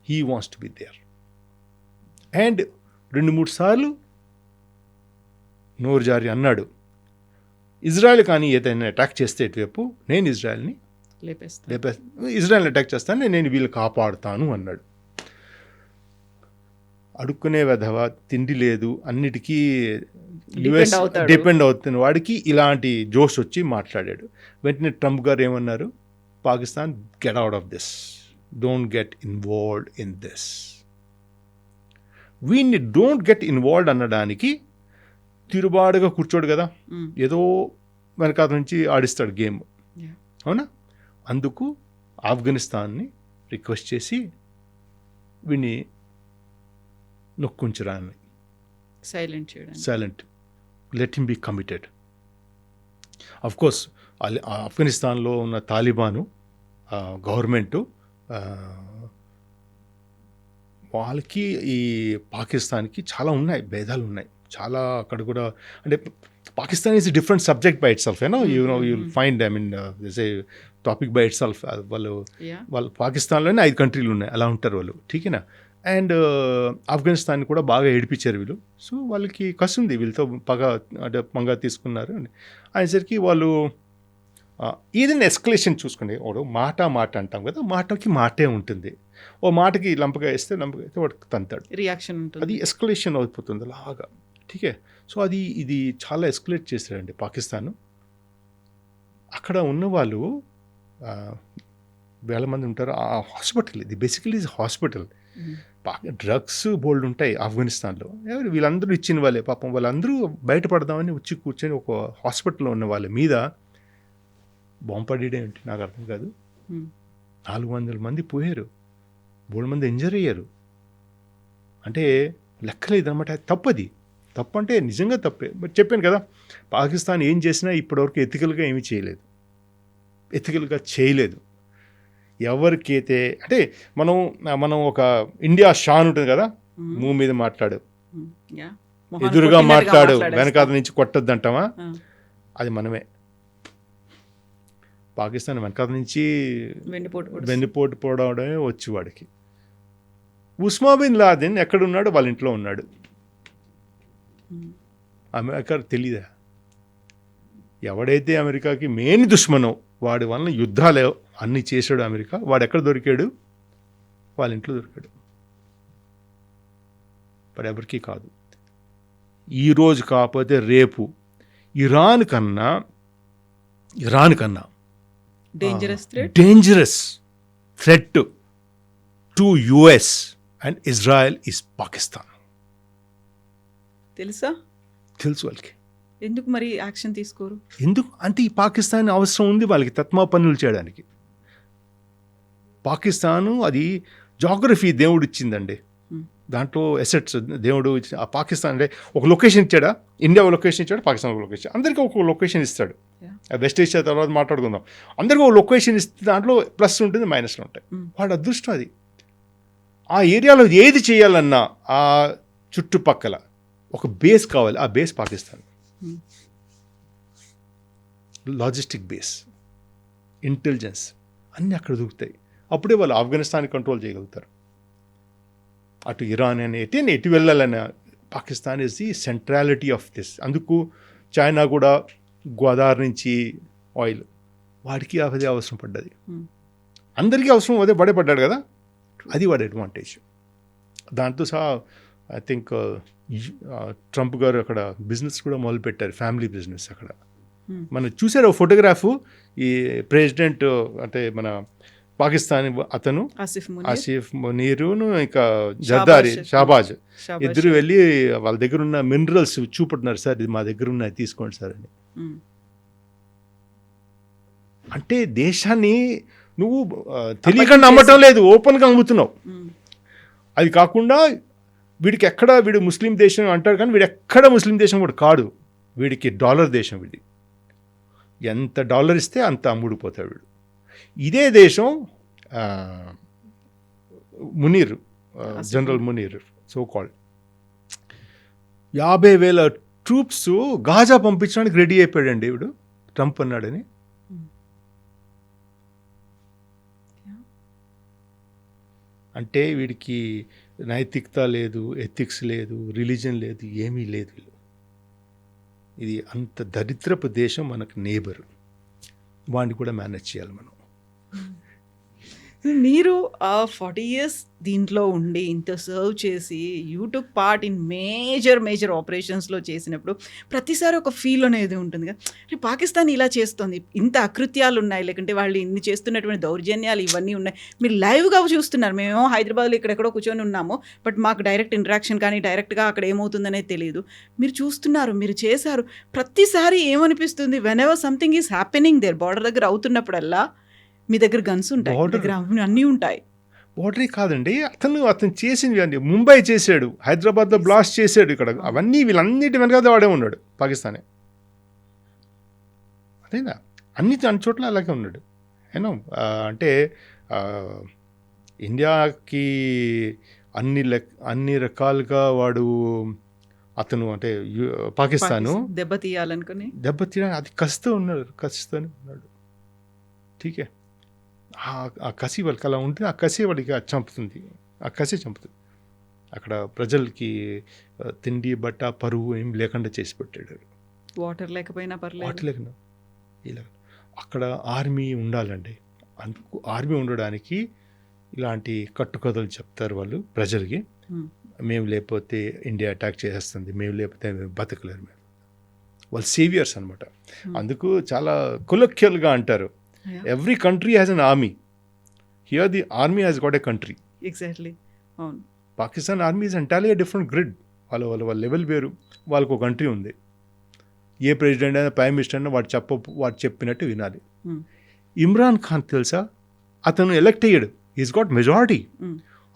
S2: He wants to be there. And 2-3 సార్లు నోరు జారి అన్నాడు, ఇజ్రాయెల్ కానీ ఏదైనా అటాక్ చేస్తే ఇటువైపు నేను ఇజ్రాయెల్ని ఇజ్రాయెల్ని అటాక్ చేస్తాను, నేను వీళ్ళు కాపాడుతాను అన్నాడు. అడుక్కునే వెధవ, తిండి లేదు, అన్నిటికీ యుఎస్ డిపెండ్ అవుతున్న వాడికి ఇలాంటి జోష్ వచ్చి మాట్లాడాడు. వెంటనే ట్రంప్ గారు ఏమన్నారు? Pakistan, get out of this, don't get involved in this. వీడిని డోంట్ గెట్ ఇన్వాల్వ్డ్ అనడానికి తిరుబాటుగా కూర్చోడు కదా, ఏదో వెనకాల నుంచి ఆడిస్తాడు గేమ్, అవునా? అందుకు ఆఫ్ఘనిస్తాన్ని రిక్వెస్ట్ చేసి వీడిని నొక్కుంచరాని, silent, let him be committed. Of course ఆఫ్ఘనిస్తాన్లో ఉన్న తాలిబాను గవర్నమెంటు వాళ్ళకి ఈ పాకిస్తాన్కి చాలా ఉన్నాయి, భేదాలు ఉన్నాయి చాలా. అక్కడ కూడా అంటే Pakistan is different subject by it self, you find this A topic by it self. వాళ్ళు పాకిస్తాన్లోనే 5 కంట్రీలు ఉన్నాయి, అలా ఉంటారు వాళ్ళు, ఠీకేనా? అండ్ ఆఫ్ఘనిస్తాన్ కూడా బాగా ఏడిపించారు వీళ్ళు. సో వాళ్ళకి కసి ఉంది, వీళ్ళతో పంగా తీసుకున్నారు. అనేసరికి వాళ్ళు ఏదైనా ఎస్కలేషన్ చూసుకోండి. మాట అంటాం కదా, మాటకి మాటే ఉంటుంది. ఓ మాటకి లంపగా వేస్తే వాడికి తంతాడు,
S1: రియాక్షన్ ఉంటుంది, అది
S2: ఎస్కలేషన్ అయిపోతుంది అలాగా. ఠీకే. సో ఇది చాలా ఎస్కలేట్ చేశారండి పాకిస్తాన్. అక్కడ ఉన్నవాళ్ళు వేల మంది ఉంటారు. ఆ హాస్పిటల్, ఇది బేసికలీ ఇది హాస్పిటల్. డ్రగ్స్ బోల్డ్ ఉంటాయి ఆఫ్ఘనిస్తాన్లో. వీళ్ళందరూ ఇచ్చిన వాళ్ళే పాపం. వాళ్ళందరూ బయటపడదామని వచ్చి కూర్చొని ఒక హాస్పిటల్లో ఉన్న వాళ్ళ మీద బాంబు పడేయడం ఏంటి నాకు అర్థం కాదు. 400 మంది పోయారు, 3 మంది ఇంజర్ అయ్యారు. అంటే లెక్కలేదు అనమాట. తప్పది. తప్పు అంటే నిజంగా తప్పే. బట్ చెప్పాను కదా, పాకిస్తాన్ ఏం చేసినా ఇప్పటివరకు ఎథికల్గా ఏమీ చేయలేదు. ఎథికల్గా చేయలేదు. ఎవరికైతే అంటే మనం ఒక ఇండియా షాన్ ఉంటుంది కదా, మూవ్ మీద మాట్లాడు, ఎదురుగా మాట్లాడు, వెనకాల నుంచి కొట్టద్దంటామా, అది మనమే. పాకిస్తాన్ వెనకాల నుంచి వెన్నుపోటు పోవడమే వచ్చి వాడికి. ఉస్మా బిన్ లాదెన్ ఎక్కడున్నాడు? వాళ్ళ ఇంట్లో ఉన్నాడు. అమెరికా తెలీదా? ఎవడైతే అమెరికాకి మెయిన్ దుష్మనో వాడి వలన యుద్ధాలే అన్నీ చేశాడు అమెరికా. వాడు ఎక్కడ దొరికాడు? వాళ్ళ ఇంట్లో దొరికాడు. వాడు ఎవరికీ కాదు. ఈరోజు కాకపోతే రేపు ఇరాన్ కన్నా dangerous threat to US and Israel is Pakistan. తెలుసు వాళ్ళకి.
S1: ఎందుకు మరి యాక్షన్ తీసుకోరు?
S2: ఎందుకు అంటే ఈ పాకిస్తాన్ అవసరం ఉంది వాళ్ళకి తత్మా పనులు చేయడానికి. పాకిస్తాను అది జాగ్రఫీ దేవుడు ఇచ్చిందండి. దాంట్లో ఎసెట్స్ దేవుడు ఇచ్చి ఆ పాకిస్తాన్ అంటే ఒక లొకేషన్ ఇచ్చాడా, ఇండియా ఒక లొకేషన్ ఇచ్చాడు, పాకిస్తాన్ ఒక లొకేషన్, అందరికీ ఒక లొకేషన్ ఇస్తాడు. వెస్ట్ ఏషియా తర్వాత మాట్లాడుకుందాం. అందరికీ ఒక లొకేషన్ ఇస్తే దాంట్లో ప్లస్ ఉంటుంది, మైనస్లు ఉంటాయి. వాడు అదృష్టం అది. ఆ ఏరియాలో ఏది చేయాలన్నా ఆ చుట్టుపక్కల ఒక బేస్ కావాలి. ఆ base Pakistan. Logistic base, intelligence అన్నీ అక్కడ దొరుకుతాయి. అప్పుడే వాళ్ళు ఆఫ్ఘనిస్తాన్ని కంట్రోల్ చేయగలుగుతారు. అటు ఇరాన్ అని ఎటు వెళ్ళాలన్న Pakistan is the centrality of this. అందుకు చైనా కూడా గోదావరి నుంచి ఆయిల్ వాడికి అదే అవసరం పడ్డది. అందరికీ అవసరం అదే పడ్డాడు కదా, అది వాడి అడ్వాంటేజ్. దాంతో సహా ఐ థింక్ ట్రంప్ గారు అక్కడ బిజినెస్ కూడా మొదలుపెట్టారు, ఫ్యామిలీ బిజినెస్. అక్కడ మనం చూసారు ఫోటోగ్రాఫ్, ఈ ప్రెసిడెంట్ అంటే మన పాకిస్తాన్ అతను ఆసిఫ్ మునీరును ఇంకా జర్దారి షాబాజ్ ఇద్దరు వెళ్ళి వాళ్ళ దగ్గర ఉన్న మినరల్స్ చూపుతున్నారు. సార్ ఇది మా దగ్గర ఉన్నాయి, తీసుకోండి సార్ అని. అంటే దేశాన్ని నువ్వు తెలియకుండా అమ్మటం లేదు, ఓపెన్గా అమ్ముతున్నావు. అది కాకుండా వీడికి వీడు ముస్లిం దేశం అంటాడు కానీ వీడు ఎక్కడ ముస్లిం దేశం కూడా కాడు. వీడికి డాలర్ దేశం. వీడి ఎంత డాలర్ ఇస్తే అంత అమ్ముడిపోతాడు వీడు. ఇదే దేశం Munir, general Munir so called, 50,000 troops Gaza పంపించడానికి రెడీ అయిపోయాడండి వీడు, ట్రంప్ అన్నాడని. అంటే వీడికి నైతికత లేదు, ఎథిక్స్ లేదు, రిలీజన్ లేదు, ఏమీ లేదు. ఇది అంత దరిద్రపు దేశం మనకు నేబర్. వాడిని కూడా మేనేజ్ చేయాలి మనం.
S1: మీరు 40 years దీంట్లో ఉండి ఇంత సర్వ్ చేసి you took part in major ఆపరేషన్స్లో చేసినప్పుడు ప్రతిసారి ఒక ఫీల్ అనేది ఉంటుంది కదా, పాకిస్తాన్ ఇలా చేస్తుంది, ఇంత అకృత్యాలు ఉన్నాయి, లేకుంటే వాళ్ళు ఇన్ని చేస్తున్నటువంటి దౌర్జన్యాలు ఇవన్నీ ఉన్నాయి. మీరు లైవ్గా చూస్తున్నారు. మేమేమో హైదరాబాద్లో ఇక్కడెక్కడో కూర్చొని ఉన్నాము, బట్ మాకు డైరెక్ట్ ఇంటరాక్షన్ కానీ డైరెక్ట్గా అక్కడ ఏమవుతుందనేది తెలియదు. మీరు చూస్తున్నారు, మీరు చేశారు. ప్రతిసారి ఏమనిపిస్తుంది, whenever something is happening there, border దగ్గర అవుతున్నప్పుడల్లా మీ దగ్గర గన్స్ ఉంటాయి, దగ్గర అన్నీ ఉంటాయి.
S2: బోర్డరే కాదండి, అతను చేసింది అండి. ముంబై చేశాడు, హైదరాబాద్లో బ్లాస్ట్ చేశాడు, ఇక్కడ అవన్నీ వీళ్ళన్నిటి వెనకాల వాడే ఉన్నాడు పాకిస్తానే. అదేనా అన్ని చోట్ల అలాగే ఉన్నాడు. ఏనో అంటే ఇండియాకి అన్ని రకాలుగా అతను అంటే పాకిస్తాను దెబ్బతీయాలని అది కసితోనే ఉన్నాడు. ఠీకే, ఆ కసి వాళ్ళకి అలా ఉంటుంది. ఆ కసి వాడికి చంపుతుంది. అక్కడ ప్రజలకి తిండి బట్ట పరువు ఏం లేకుండా చేసి పెట్టాడు.
S1: వాటర్ లేకపోయినా పర్లేదు.
S2: ఇలా అక్కడ ఆర్మీ ఉండాలండి. అందుకు ఆర్మీ ఉండడానికి ఇలాంటి కట్టుకథలు చెప్తారు వాళ్ళు ప్రజలకి. మేము లేకపోతే ఇండియా అటాక్ చేసేస్తుంది, మేము లేకపోతే బతకలేరు. మేము వాళ్ళు సేవియర్స్ అనమాట. అందుకు చాలా కొలొక్యల్గా అంటారు, every country has an army, here the army has got a country.
S1: Exactly, అవును.
S2: Pakistan army is entirely different grid. వాళ్ళ లెవెల్ వేరు, వాళ్ళకు ఒక కంట్రీ ఉంది. ఏ ప్రెసిడెంట్ అయినా ప్రైమ్ మినిస్టర్ అయినా వాడు చెప్పినట్టు వినాలి. ఇమ్రాన్ ఖాన్ తెలుసా, అతను ఎలక్ట్ అయ్యాడు, ఈజ్ గాట్ మెజారిటీ.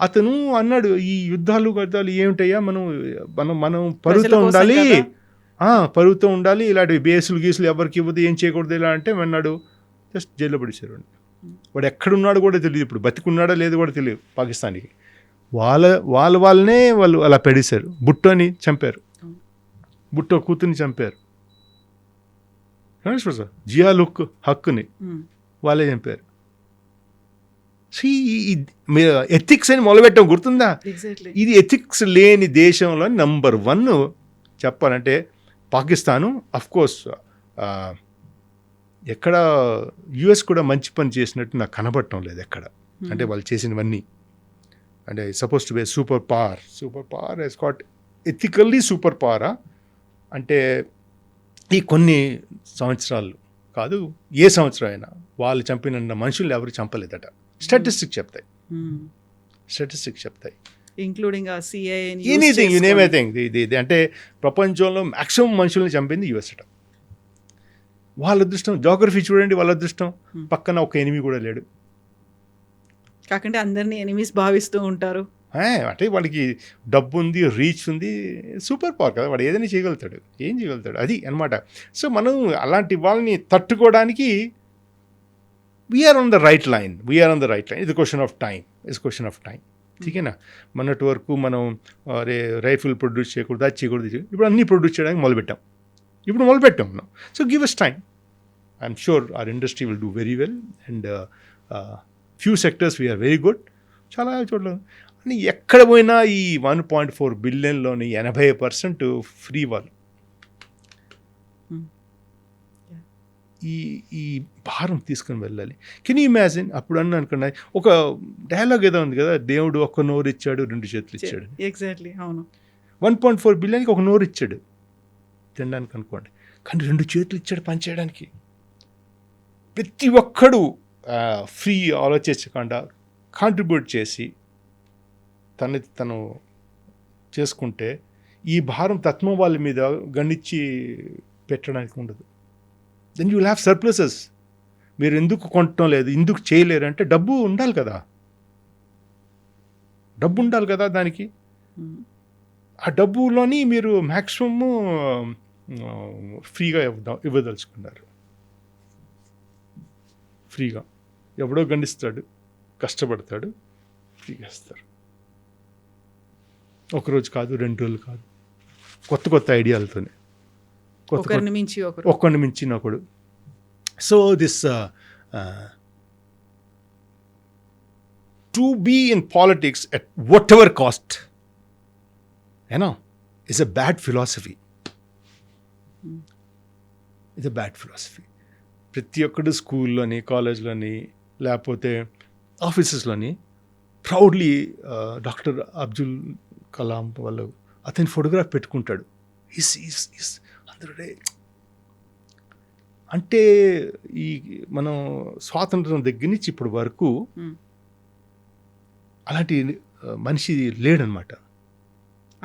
S2: అతను అన్నాడు, ఈ యుద్ధాలు ఏమిటయ్యా, మనం పరుగుతూ ఉండాలి, పరుగుతూ ఉండాలి, ఇలాంటి బేసులు గీసులు ఎవరికి ఇవ్వదు, ఏం చేయకూడదు ఇలా అంటే అన్నాడు. జస్ట్ జైల్లో పడేశారు. వాడు ఎక్కడున్నాడు కూడా తెలియదు, ఇప్పుడు బతికున్నాడో లేదో కూడా తెలియదు పాకిస్తాన్కి. వాళ్ళనే వాళ్ళు అలా పెడేశారు. బుట్టోని చంపారు, బుట్టో కూతుర్ని చంపారు, జియాల్ హక్కుని వాళ్ళే చంపారు. ఎథిక్స్ అని మొదలుపెట్టాం, గుర్తుందా? ఇది ఎథిక్స్ లేని దేశంలో నంబర్ 1 చెప్పాలంటే పాకిస్తాను. అఫ్కోర్స్ ఎక్కడ యుఎస్ కూడా మంచి పని చేసినట్టు నాకు కనబడటం లేదు ఎక్కడ. అంటే వాళ్ళు చేసినవన్నీ అంటే suppose to be super power has got ethically super పవరా అంటే ఈ కొన్ని సంవత్సరాలు కాదు, ఏ సంవత్సరం అయినా వాళ్ళు చంపిన మనుషులు ఎవరు చంపలేదట. స్టాటిస్టిక్స్ చెప్తాయి
S1: including
S2: anything you name anything. ఇది అంటే ప్రపంచంలో మ్యాక్సిమం మనుషుల్ని చంపింది యుఎస్ అట. వాళ్ళ అదృష్టం, జోగ్రఫీ చూడండి, వాళ్ళ అదృష్టం పక్కన ఒక ఎనిమి కూడా లేడు.
S1: కాకంటే అందరినీ ఎనిమీస్ భావిస్తూ ఉంటారు.
S2: అంటే వాడికి డబ్బు ఉంది, రీచ్ ఉంది, సూపర్ పవర్ కదా, వాడు ఏదైనా చేయగలుగుతాడు, ఏం చేయగలుగుతాడు, అది అనమాట. సో మనం అలాంటి వాళ్ళని తట్టుకోవడానికి we're on the right line. ఇది క్వశ్చన్ ఆఫ్ టైం. ఠీకేనా? మొన్నటి వరకు మనం రైఫిల్ ప్రొడ్యూస్ చేయకూడదు, అది చేయకూడదు, ఇప్పుడు అన్నీ ప్రొడ్యూస్ చేయడానికి మొదలుపెట్టాం మనం. So give us time. I'm sure our industry will do very well and few sectors we're very good. చాలా చోట్ల అని ఎక్కడ పోయినా ఈ 1.4 బిలియన్లోని 80% ఫ్రీ వాళ్ళు. ఈ భారం తీసుకుని వెళ్ళాలి. Can you imagine? అప్పుడు అనుకున్నా ఒక డైలాగ్ ఏదో ఉంది కదా, దేవుడు ఒక్క నోరు ఇచ్చాడు, 2 చేతులు ఇచ్చాడు.
S1: ఎగ్జాక్ట్లీ, అవును.
S2: 1.4 బిలియన్కి ఒక నోరు ఇచ్చాడు తినడానికి అనుకోండి, కానీ 2 చేతులు ఇచ్చాడు పని చేయడానికి. ప్రతి ఒక్కడు ఫ్రీ ఆలోచించకుండా కాంట్రిబ్యూట్ చేసి తను చేసుకుంటే ఈ భారం తత్వం వాళ్ళ మీద గణించి పెట్టడానికి ఉండదు. Then you will have surpluses. మీరు ఎందుకు కొనటం లేదు, ఎందుకు చేయలేరు అంటే డబ్బు ఉండాలి కదా దానికి. ఆ డబ్బులోని మీరు మ్యాక్సిమము ఫ్రీగా ఇవ్వదలుచుకున్నారు. ఫ్రీగా ఎవడో గండిస్తాడు, కష్టపడతాడు, ఫ్రీగా ఇస్తారు. ఒకరోజు కాదు, 2 రోజులు కాదు, కొత్త ఐడియాలతోనే, ఒకరిని మించిన ఒకడు. So this to be in politics at whatever cost is a bad philosophy. It's a bad philosophy. ప్రతి ఒక్కడు స్కూల్లోని, కాలేజ్లోని, లేకపోతే ఆఫీసెస్లోని ప్రౌడ్లీ డాక్టర్ అబ్దుల్ కలాం వాళ్ళు అతని ఫోటోగ్రాఫ్ పెట్టుకుంటాడు. అందరూ అంటే ఈ మనం స్వాతంత్రం దగ్గర నుంచి ఇప్పటి వరకు అలాంటి మనిషి లేడనమాట.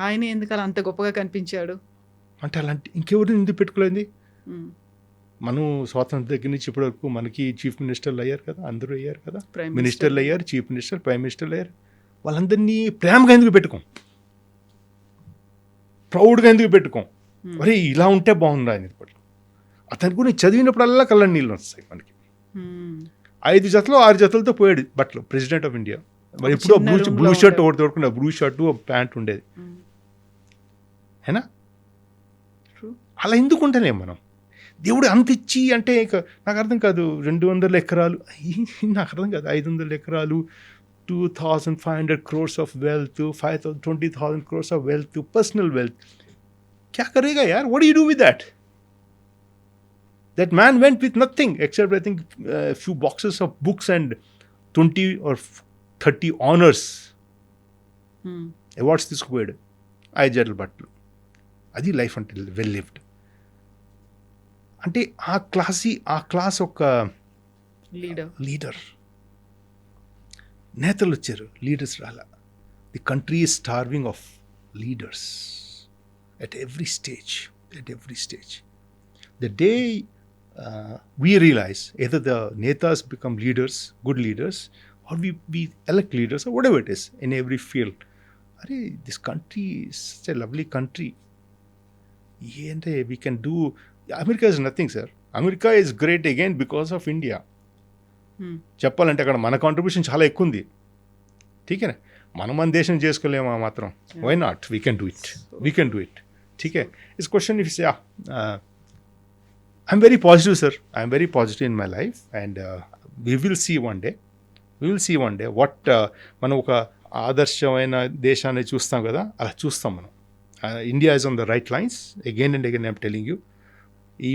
S1: ఆయన ఎందుకు అలా అంత గొప్పగా కనిపించాడు
S2: అంటే అలాంటి ఇంకెవరిని ఎందుకు పెట్టుకోలేదు? మనం స్వాతంత్రం దగ్గర నుంచి ఇప్పటి వరకు మనకి చీఫ్ మినిస్టర్లు అయ్యారు కదా, అందరూ అయ్యారు కదా, మినిస్టర్లు అయ్యారు, చీఫ్ మినిస్టర్, ప్రైమ్ మినిస్టర్లు అయ్యారు. వాళ్ళందరినీ ప్రేమగా ఎందుకు పెట్టుకోం, ప్రౌడ్గా ఎందుకు పెట్టుకోం? మరి ఇలా ఉంటే బాగుందా అని అతని గురించి చదివినప్పుడల్లా కళ్ళని నీళ్ళు వస్తాయి మనకి. 5 జతలు 6 జతలతో పోయాడు బట్టలు ప్రెసిడెంట్ ఆఫ్ ఇండియా. మరి ఎప్పుడో బ్లూ షర్ట్ ఒకటి తోడుకున్నా, బ్లూ షర్టు ప్యాంట్ ఉండేది. హేనా? అలా ఎందుకు ఉంటేనే మనం దేవుడు అంత ఇచ్చి అంటే నాకు అర్థం కాదు. 200 ఎకరాలు నాకు అర్థం కాదు. 500 ఎకరాలు, 2,500 crores of wealth, 20,000 crores of wealth, personal wealth. क्या करेगा यार? What do you do with that? That man went with nothing except I think a few boxes of books and 20 or 30 honors. Awards తీసుకోపోయాడు 5 జతల బట్టలు. అది life అంటే well lived. అంటే ఆ class ఒక
S1: లీడర్.
S2: నేతలు వచ్చారు, లీడర్స్ రాలా. The country is starving of leaders at every stage. The day we realize either the netas become leaders, good leaders, or we elect leaders or whatever it is in every field. This country is such a lovely country. We can do. America is nothing, sir. America is great again because of India. చెప్పాలంటే అక్కడ మన contribution చాలా ఎక్కువ ఉంది. ఠీకేనా, మన దేశం చేసుకోలేమా మాత్రం? Why not? We can do it. ठीक है. इस question if you say I'm very positive, sir. I'm very positive in my life, and we will see one day what మనం ఒక ఆదర్శమైన దేశాన్ని చూస్తాం కదా, అలా చూస్తాం మనం. India is on the right lines again and again. I'm telling you, ఈ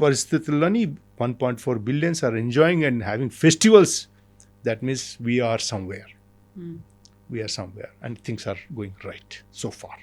S2: పరిస్థితుల్లోని 1.4 billion are enjoying and having festivals. That means we are somewhere and things are going right so far.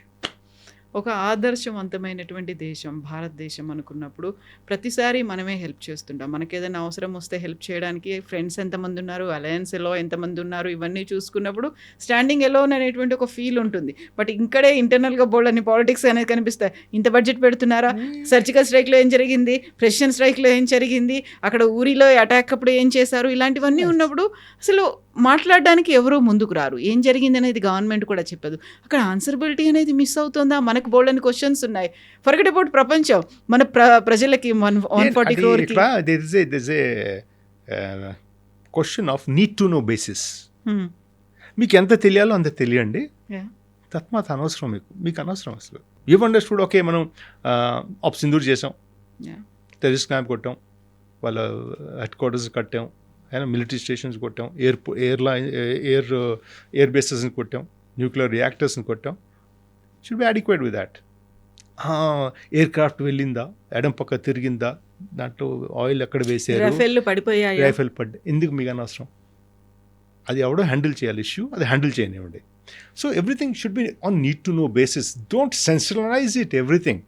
S1: ఒక ఆదర్శవంతమైనటువంటి దేశం భారతదేశం అనుకున్నప్పుడు ప్రతిసారి మనమే హెల్ప్ చేస్తుంటాం. మనకి ఏదైనా అవసరం వస్తే హెల్ప్ చేయడానికి ఫ్రెండ్స్ ఎంతమంది ఉన్నారు, అలయన్స్లో ఎంతమంది ఉన్నారు, ఇవన్నీ చూసుకున్నప్పుడు స్టాండింగ్ ఎలోన్ అనేటువంటి ఒక ఫీల్ ఉంటుంది. బట్ ఇక్కడే ఇంటర్నల్గా బోల్డ్ పాలిటిక్స్ అనేది కనిపిస్తాయి. ఇంత బడ్జెట్ పెడుతున్నారా, సర్జికల్ స్ట్రైక్లో ఏం జరిగింది, ప్రెసిడెంట్ స్ట్రైక్లో ఏం జరిగింది, అక్కడ ఊరిలో అటాక్ అప్పుడు ఏం చేశారు, ఇలాంటివన్నీ ఉన్నప్పుడు అసలు మాట్లాడడానికి ఎవరూ ముందుకు రారు. ఏం జరిగింది అనేది గవర్నమెంట్ కూడా చెప్పదు. అక్కడ ఆన్సరబిలిటీ అనేది మిస్ అవుతుందా? మనకు బోల్డ్ అని క్వశ్చన్స్ ఉన్నాయి. ఫర్గెట్ అబౌట్ ప్రపంచం, మన ప్రజలకి 140 crore
S2: question of need to know basis. మీకు ఎంత తెలియాలో అంత తెలియండి, తత్మాత అనవసరం. మీకు అనవసరం అసలు. యూ అండర్స్టూడ్, ఓకే మనం ఆప్ సింధూర్ చేసాం, టెర్రరిస్ట్ క్యాంప్ కొట్టాం, వాళ్ళ హెడ్ క్వార్టర్స్ కట్టాం, మిలిటరీ స్టేషన్స్ కొట్టాం, ఎయిర్ బేసెస్ని కొట్టాం, న్యూక్లియర్ రియాక్టర్స్ని కొట్టాం. Should be adequate with that. Aircraft వెళ్ళిందా, ఎడం పక్క తిరిగిందా, దాంట్లో ఆయిల్ ఎక్కడ వేసారు, రైఫెల్ పడ్డా, ఎందుకు మీకు అనవసరం? అది ఎవడో హ్యాండిల్ చేయాలి ఇష్యూ, అది హ్యాండిల్ చేయనివ్వండి. So everything should be on need to know basis. Don't sensationalize it everything.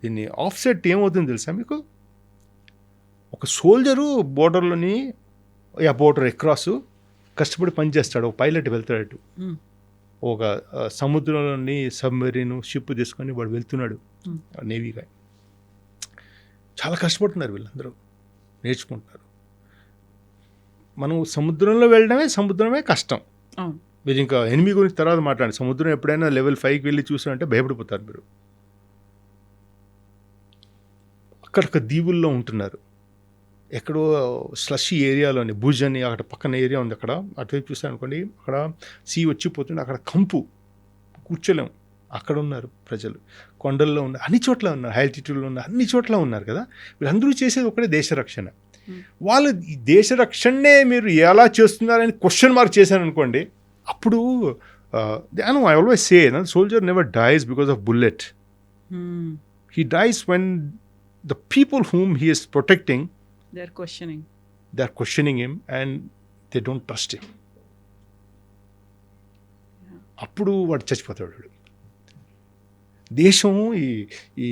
S2: దీన్ని ఆఫ్ సెట్ ఏమవుతుంది తెలుసా మీకు? ఒక సోల్జరు బోర్డర్లోని ఆ బోర్డర్ ఎక్రాస్ కష్టపడి పనిచేస్తాడు, ఒక పైలట్ వెళ్తాడు, ఒక సముద్రంలోని సబ్మెరీన్ షిప్ తీసుకొని వాడు వెళ్తున్నాడు, నేవీగా. చాలా కష్టపడుతున్నారు వీళ్ళందరూ, నేర్చుకుంటున్నారు. మనం సముద్రమే కష్టం. మీరు ఇంకా ఎనిమి గురించి తర్వాత మాట్లాడండి. సముద్రం ఎప్పుడైనా లెవెల్ 5కి వెళ్ళి చూసారంటే భయపడిపోతారు మీరు. అక్కడొక దీవుల్లో ఉంటున్నారు, ఎక్కడో స్లషీ ఏరియాలోని భుజ్ అని అక్కడ పక్కన ఏరియా ఉంది, అక్కడ అటువైపు చూస్తాను అనుకోండి, అక్కడ సీ వచ్చిపోతుంది, అక్కడ కంపు, కూర్చోలేం. అక్కడ ఉన్నారు ప్రజలు, కొండల్లో ఉన్నారు, అన్ని చోట్ల ఉన్నారు, హై ఆల్టిట్యూడ్లో ఉన్నారు, అన్ని చోట్ల ఉన్నారు కదా. వీళ్ళందరూ చేసేది ఒకటే దేశ రక్షణ. వాళ్ళు ఈ దేశ రక్షణనే మీరు ఎలా చేస్తున్నారని క్వశ్చన్ మార్క్ చేశాను అనుకోండి, అప్పుడు I always say soldier never dies because of bullet. He dice when the people whom he is protecting, they're questioning him and they don't trust him. అప్పుడు వాడు చచ్చిపోతాడు. దేశం ఈ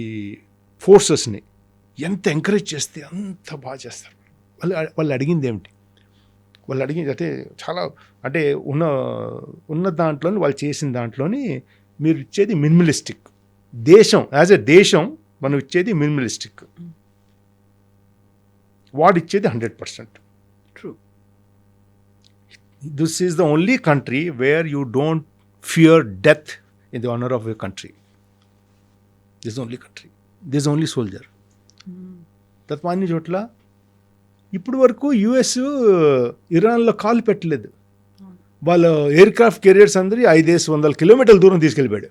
S2: ఫోర్సెస్ని ఎంత ఎంకరేజ్ చేస్తే అంత బాగా చేస్తారు. వాళ్ళు అడిగింది ఏమిటి? వాళ్ళు అడిగింది అంటే చాలా, అంటే ఉన్న దాంట్లోని వాళ్ళు చేసిన దాంట్లోని మీరు ఇచ్చేది మినిమలిస్టిక్. దేశం యాజ్ ఎ దేశం మనం ఇచ్చేది మినిమలిస్టిక్, వాడిచ్చేది 100%.
S1: True.
S2: This is the only country where you don't fear death in the honour of your country. This only country, this only soldier. తప్ప అన్ని చోట్ల ఇప్పుడు వరకు యుఎస్ ఇరాన్లో కాలు పెట్టలేదు. వాళ్ళ ఎయిర్ క్రాఫ్ట్ కెరియర్స్ అందరి 500 kilometers దూరం తీసుకెళ్ళిపోయాడు,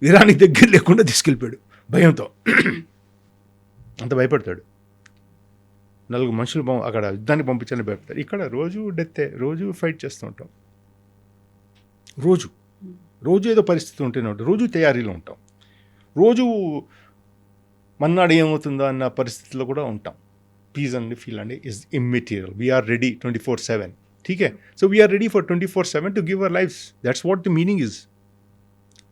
S2: ఇరాన్కి దగ్గర లేకుండా తీసుకెళ్ళిపోయాడు భయంతో. అంత భయపడతాడు. 4 మనుషులు అక్కడ యుద్ధానికి పంపించాలని భయపడతాడు. ఇక్కడ రోజు డెత్తే, రోజు ఫైట్ చేస్తూ ఉంటాం, రోజు ఏదో పరిస్థితి ఉంటూనే ఉంటాం, రోజు తయారీలో ఉంటాం, రోజు మన్నాడు ఏమవుతుందో అన్న పరిస్థితిలో కూడా ఉంటాం. పీస్ అండ్ ఫీల్ అండి ఇస్ ఇమ్మెటీరియల్. We're ready 24/7. ఠీకే. So we're ready for 24/7 to give our lives. That's what the meaning is.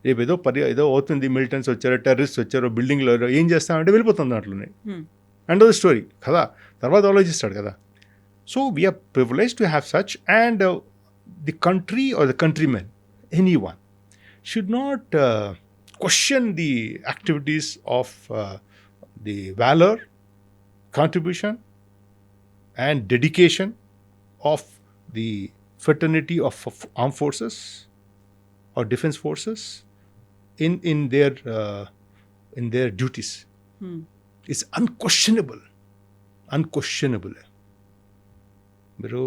S2: రేపు ఏదో అవుతుంది, మిలిటెంట్స్ వచ్చారో టెర్రరిస్ట్ వచ్చారో బిల్డింగ్లో ఏం చేస్తామంటే వెళ్ళిపోతుంది దాంట్లోనే. అండ్ ద స్టోరీ కదా, తర్వాత ఆలోచిస్తాడు కదా. So we're privilege to have such, and the country are the countrymen, anyone should not question the activities of the valour, contribution and dedication of the fraternity of armed forces or defense forces in their duties. It's unquestionable. మీరు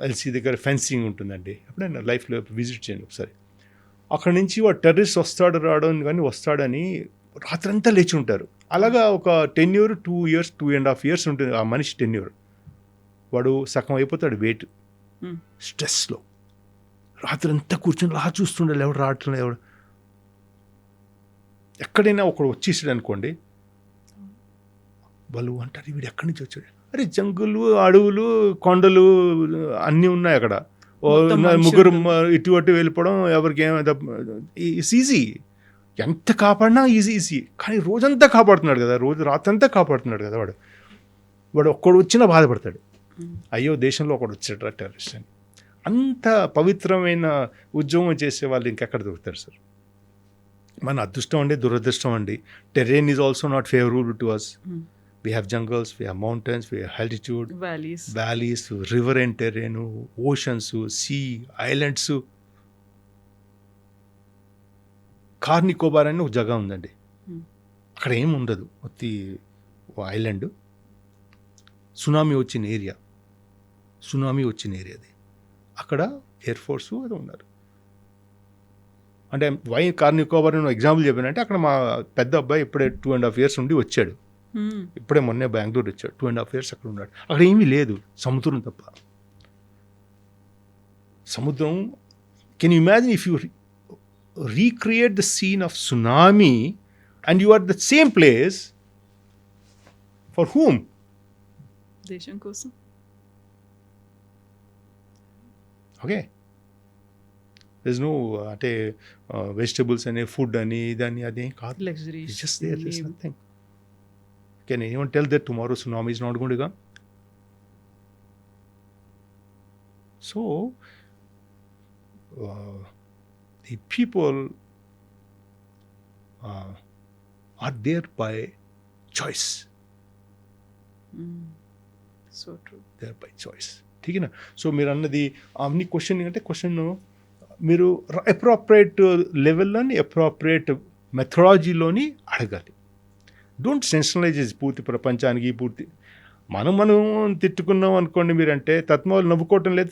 S2: LC దగ్గర fencing ఉంటుందండి, ఎప్పుడైనా లైఫ్లో visit చేయండి ఒకసారి. అక్కడి నుంచి వాడు టెర్రరిస్ట్ వస్తాడు రావడం కానీ వస్తాడని రాత్రంతా లేచి ఉంటారు. అలాగా ఒక టెన్యూర్ 2 years 2.5 years ఉంటుంది ఆ మనిషి టెన్యూర్. వాడు సగం అయిపోతాడు వెయిట్ స్ట్రెస్లో. రాత్రంతా కూర్చొని చూస్తుండాలి, ఎవడు రావట్లేదు, ఎవడు. ఎక్కడైనా ఒకడు వచ్చేసాడు అనుకోండి, వాళ్ళు అంటారు వీడు ఎక్కడి నుంచి వచ్చాడు. అరే జంగులు, అడవులు, కొండలు అన్నీ ఉన్నాయి అక్కడ. ముగ్గురు ఇటు అటు వెళ్ళిపోవడం ఎవరికి ఇట్స్ ఈజీ. ఎంత కాపాడినా ఈజీ. కానీ రోజంతా కాపాడుతున్నాడు కదా, రాత్రంతా కాపాడుతున్నాడు కదా వాడు ఒక్కడు వచ్చినా బాధపడతాడు, అయ్యో దేశంలో ఒకడు వచ్చాడు టెర్రరిస్ట్ అని. అంత పవిత్రమైన ఉద్యోగం చేసే వాళ్ళు ఇంకెక్కడ దొరుకుతారు సార్? మన అదృష్టం అండి, దురదృష్టం అండి. Terrain is also not favourable to us. We have jungles, we have mountains, we have altitude, valleys, river and terrain, oceans, sea, islands. Car Nicobar అని ఒక జగ ఉందండి, అక్కడ ఏమి ఉండదు, ఒత్తి ఐలాండ్. సునామీ వచ్చిన ఏరియా అది. అక్కడ ఎయిర్ ఫోర్స్ అది ఉన్నారు. అంటే వై కార్ నికోబార్ అని ఎగ్జాంపుల్ చెప్పానంటే, అక్కడ మా పెద్ద అబ్బాయి ఇప్పుడే 2.5 years ఉండి వచ్చాడు. ఇప్పుడే మొన్నే బెంగళూరు వచ్చాడు, 2.5 years అక్కడ ఉన్నాడు. అక్కడ ఏమీ లేదు, సముద్రం తప్ప. సముద్రం, can you imagine if you recreate the scene of tsunami and you are at the same place, for whom?
S1: దేశం కోసం.
S2: Okay, there's no అంటే vegetables and food అని ఇదని అదేం కాదు,
S1: luxury,
S2: it's just there's nothing. Can anyone tell that tomorrow tsunami is not going to come? So the people are there by choice.
S1: So true.
S2: They are by choice. ठीक है ना? So మీరు అన్నది అన్ని క్వశ్చన్ అంటే question మీరు appropriate లెవెల్లోని appropriate మెథడాలజీలోని అడగాలి. Don't సెన్షనలైజ్ పూర్తి ప్రపంచానికి పూర్తి. మనం తిట్టుకున్నాం అనుకోండి మీరంటే, తత్మా వాళ్ళు నవ్వుకోవటం లేదు.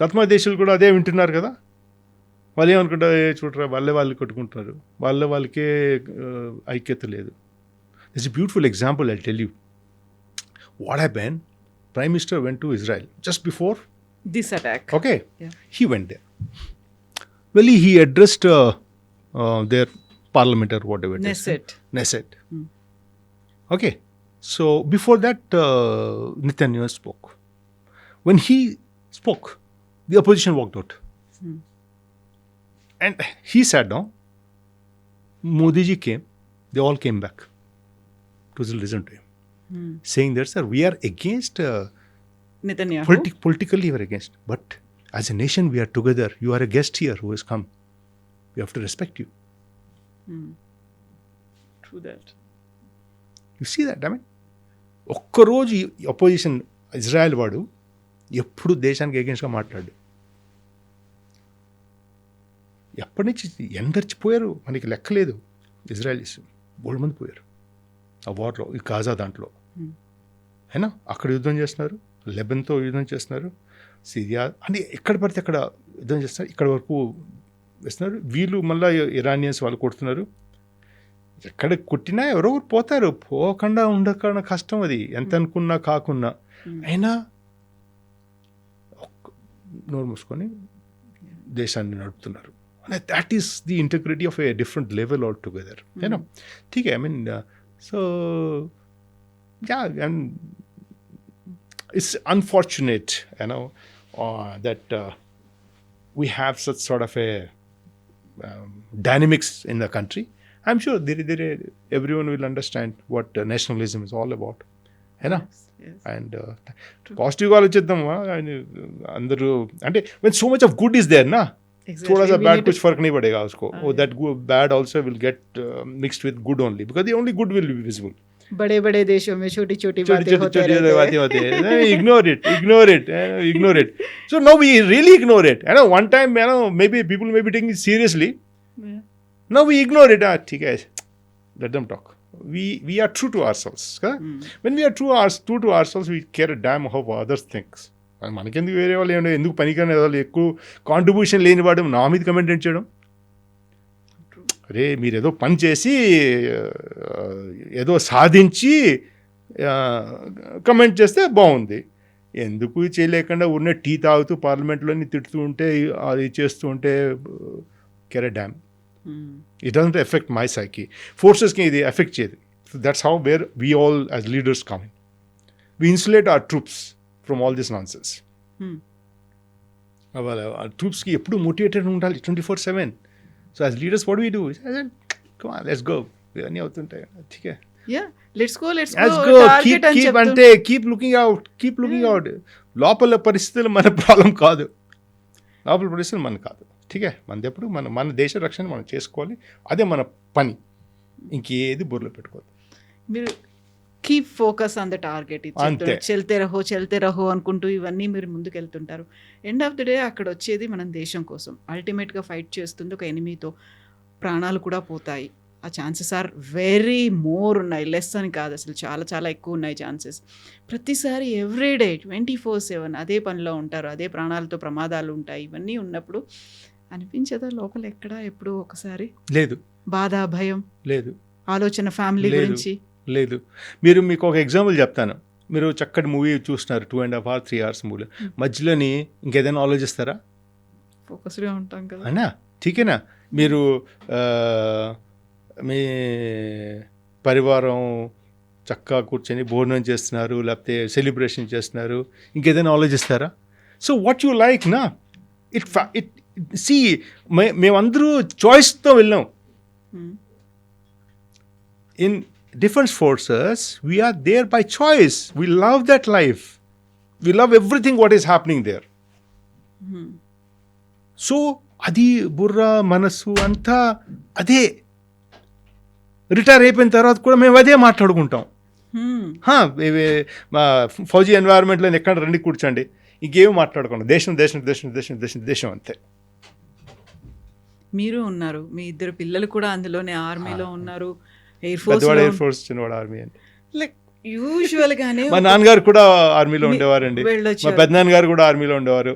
S2: తత్మా దేశాలు కూడా అదే వింటున్నారు కదా. వాళ్ళు ఏమనుకుంటారు, చూడరా వాళ్ళు కొట్టుకుంటున్నారు, వాళ్ళకే ఐక్యత లేదు. It's a beautiful example. I tell you what happen. Prime Minister went to Israel just before
S1: this attack.
S2: Okay.
S1: Yeah.
S2: He went there. Well, he addressed their parliament or whatever it is. Knesset. Okay. So before that, Netanyahu spoke. When he spoke, the opposition walked out. And he sat down. Modi ji came. They all came back to listen to him. Saying that, sir, we are against
S1: Netanyahu.
S2: Politically we are against. But as a nation, we are together. You are a guest here who has come. We have to respect you.
S1: True that.
S2: You see that? I mean, ఒక్కరోజు opposition Israel వాడు ఎప్పుడు దేశానికి అగేన్స్ట్గా మాట్లాడు. ఎప్పటి నుంచి ఎందరిచిపోయారు మనకి లెక్కలేదు. Israelis బోల్డ్ మంది పోయారు ఆ వార్లో, ఈ గాజా దాంట్లో. అయినా అక్కడ యుద్ధం చేస్తున్నారు, లెబన్తో యుద్ధం చేస్తున్నారు, సిరియా అని ఎక్కడ పడితే అక్కడ యుద్ధం చేస్తున్నారు. ఇక్కడ వరకు వేస్తున్నారు. వీళ్ళు మళ్ళీ ఇరానియన్స్ వాళ్ళు కొడుతున్నారు. ఎక్కడ కొట్టినా ఎవరో పోతారు, పోకుండా ఉండకుండా కష్టం. అది ఎంత అనుకున్నా కాకున్నా. అయినా నోరు మూసుకొని దేశాన్ని నడుపుతున్నారు. that is the integrity of a different level altogether. You know, ठीक है. I mean, so yeah, and it's unfortunate, you know, that we have such sort of a dynamics in the country, I'm sure everyone will understand what nationalism is all about. है ना?
S1: Yes.
S2: And పాజిటివ్గా ఆలోచిద్దామా అందరూ అంటే when so much of good is there ना
S1: Exactly.
S2: थोड़ा सा
S1: We
S2: bad
S1: need
S2: कुछ
S1: to-
S2: फर्क नहीं पड़ेगा उसको.
S1: हाँ,
S2: Oh, that bad also will get mixed with good only because the only good will be visible.
S1: बड़े बड़े देशों में छोटी छोटी
S2: छोटी
S1: बातें
S2: छोटी
S1: होते
S2: छोटी
S1: रहते
S2: बातें
S1: हैं.
S2: होती है. Ignore it. So now we really ignore it. You know, one time, you know, maybe people may be taking it seriously.
S1: Yeah.
S2: Now we ignore it. ठीक है, let them talk. We are true to ourselves. Huh? When we are true to ourselves, we care a damn how others thinks. మనకెందుకు వేరే వాళ్ళు ఏమన్నా ఎందుకు పనికనే వాళ్ళు ఎక్కువ contribution లేని వాడు నా మీద కమెంట్ చేయడం. అరే మీరు ఏదో పని చేసి ఏదో సాధించి కమెంట్ చేస్తే బాగుంది. ఎందుకు చేయలేకుండా ఉన్న టీ తాగుతూ పార్లమెంట్లోని తిడుతూ ఉంటే అది చేస్తూ ఉంటే care a damn. It doesn't effect my psyche. ఫోర్సెస్కి ఇది ఎఫెక్ట్ చేయదు. That's how where we all as leaders come. We insulate our troops from all this nonsense. ట్రూప్స్కి ఎప్పుడు మోటివేటెడ్ ఉండాలి 24/7. So as leaders what we do, come on let's go, ఇవన్నీ అవుతుంటాయి. ఠీకే,
S1: Yeah, let's go
S2: let's go,
S1: target అని
S2: keep
S1: చెప్తూ.
S2: అంటే keep looking out. లోపల పరిస్థితులు మన ప్రాబ్లం కాదు, లోపల పరిస్థితులు మన కాదు. ఠీకే, మనది ఎప్పుడు మన దేశ రక్షణ మనం చేసుకోవాలి, అదే మన పని. ఇంకేది బుర్రలో పెట్టుకోవద్దు.
S1: మీరు keep focus on the target.
S2: అంతే.
S1: చెల్తే రహో అనుకుంటూ ఇవన్నీ మీరు ముందుకు వెళ్తుంటారు. ఎండ్ ఆఫ్ ద డే అక్కడ వచ్చేది మనం దేశం కోసం అల్టిమేట్గా ఫైట్ చేస్తుంది ఒక ఎనిమీతో. ప్రాణాలు కూడా పోతాయి. ఆ ఛాన్సెస్ ఆర్ వెరీ మోర్ ఉన్నాయి, లెస్ అని కాదు, అసలు చాలా చాలా ఎక్కువ ఉన్నాయి ఛాన్సెస్. ప్రతిసారి ఎవ్రీడే 24/7 అదే పనిలో ఉంటారు, అదే ప్రాణాలతో ప్రమాదాలు ఉంటాయి. ఇవన్నీ ఉన్నప్పుడు అనిపించదా లోపల ఎక్కడ ఎప్పుడు ఒకసారి
S2: లేదు,
S1: బాధ, భయం,
S2: లేదు,
S1: ఆలోచన ఫ్యామిలీ
S2: లేదు.
S1: గురించి?
S2: లేదు. మీకు ఒక ఎగ్జాంపుల్ చెప్తాను. మీరు చక్కటి మూవీ చూస్తున్నారు, 2.5 hours 3 hours మూవీ. మధ్యలోని ఇంకేదైనా ఆలోచిస్తారా?
S1: ఫోకస్గా ఉంటాం కదా.
S2: అవునా? ఠీకేనా? మీరు మీ పరివారం చక్కగా కూర్చొని భోజనం చేస్తున్నారు, లేకపోతే సెలబ్రేషన్ చేస్తున్నారు, ఇంకేదైనా ఆలోచిస్తారా? సో వాట్ యు లైక్ నా ఇట్ సి, మేమందరూ చాయిస్తో వెళ్ళాం. In defence forces we are there by choice. We love that life. We love everything what is happening there. So అది బుర్ర మనసు అంతా అదే. రిటైర్ అయిపోయిన తర్వాత కూడా మేము అదే మాట్లాడుకుంటాం. ఫౌజీ ఎన్వైరన్మెంట్లో ఎక్కడ రండి కూర్చోండి, ఇంకేమి మాట్లాడుకోండి, దేశం దేశం దేశం దేశం దేశం దేశం అంతే.
S1: మీరు ఉన్నారు, మీ ఇద్దరు పిల్లలు కూడా అందులోనే ఆర్మీలో ఉన్నారు, ఎయిర్
S2: పెద్దవాడు ఎయిర్
S1: ఫోర్స్.
S2: ఫోర్స్, చిన్నవాడు ఆర్మీ అండి.
S1: లైక్ యూజువల్ గానే
S2: మా నాన్నగారు కూడా ఆర్మీలో ఉండేవారండి. మా
S1: వెళ్ళొచ్చారు.
S2: పెద్దనాన్నగారు కూడా ఆర్మీలో ఉండేవారు.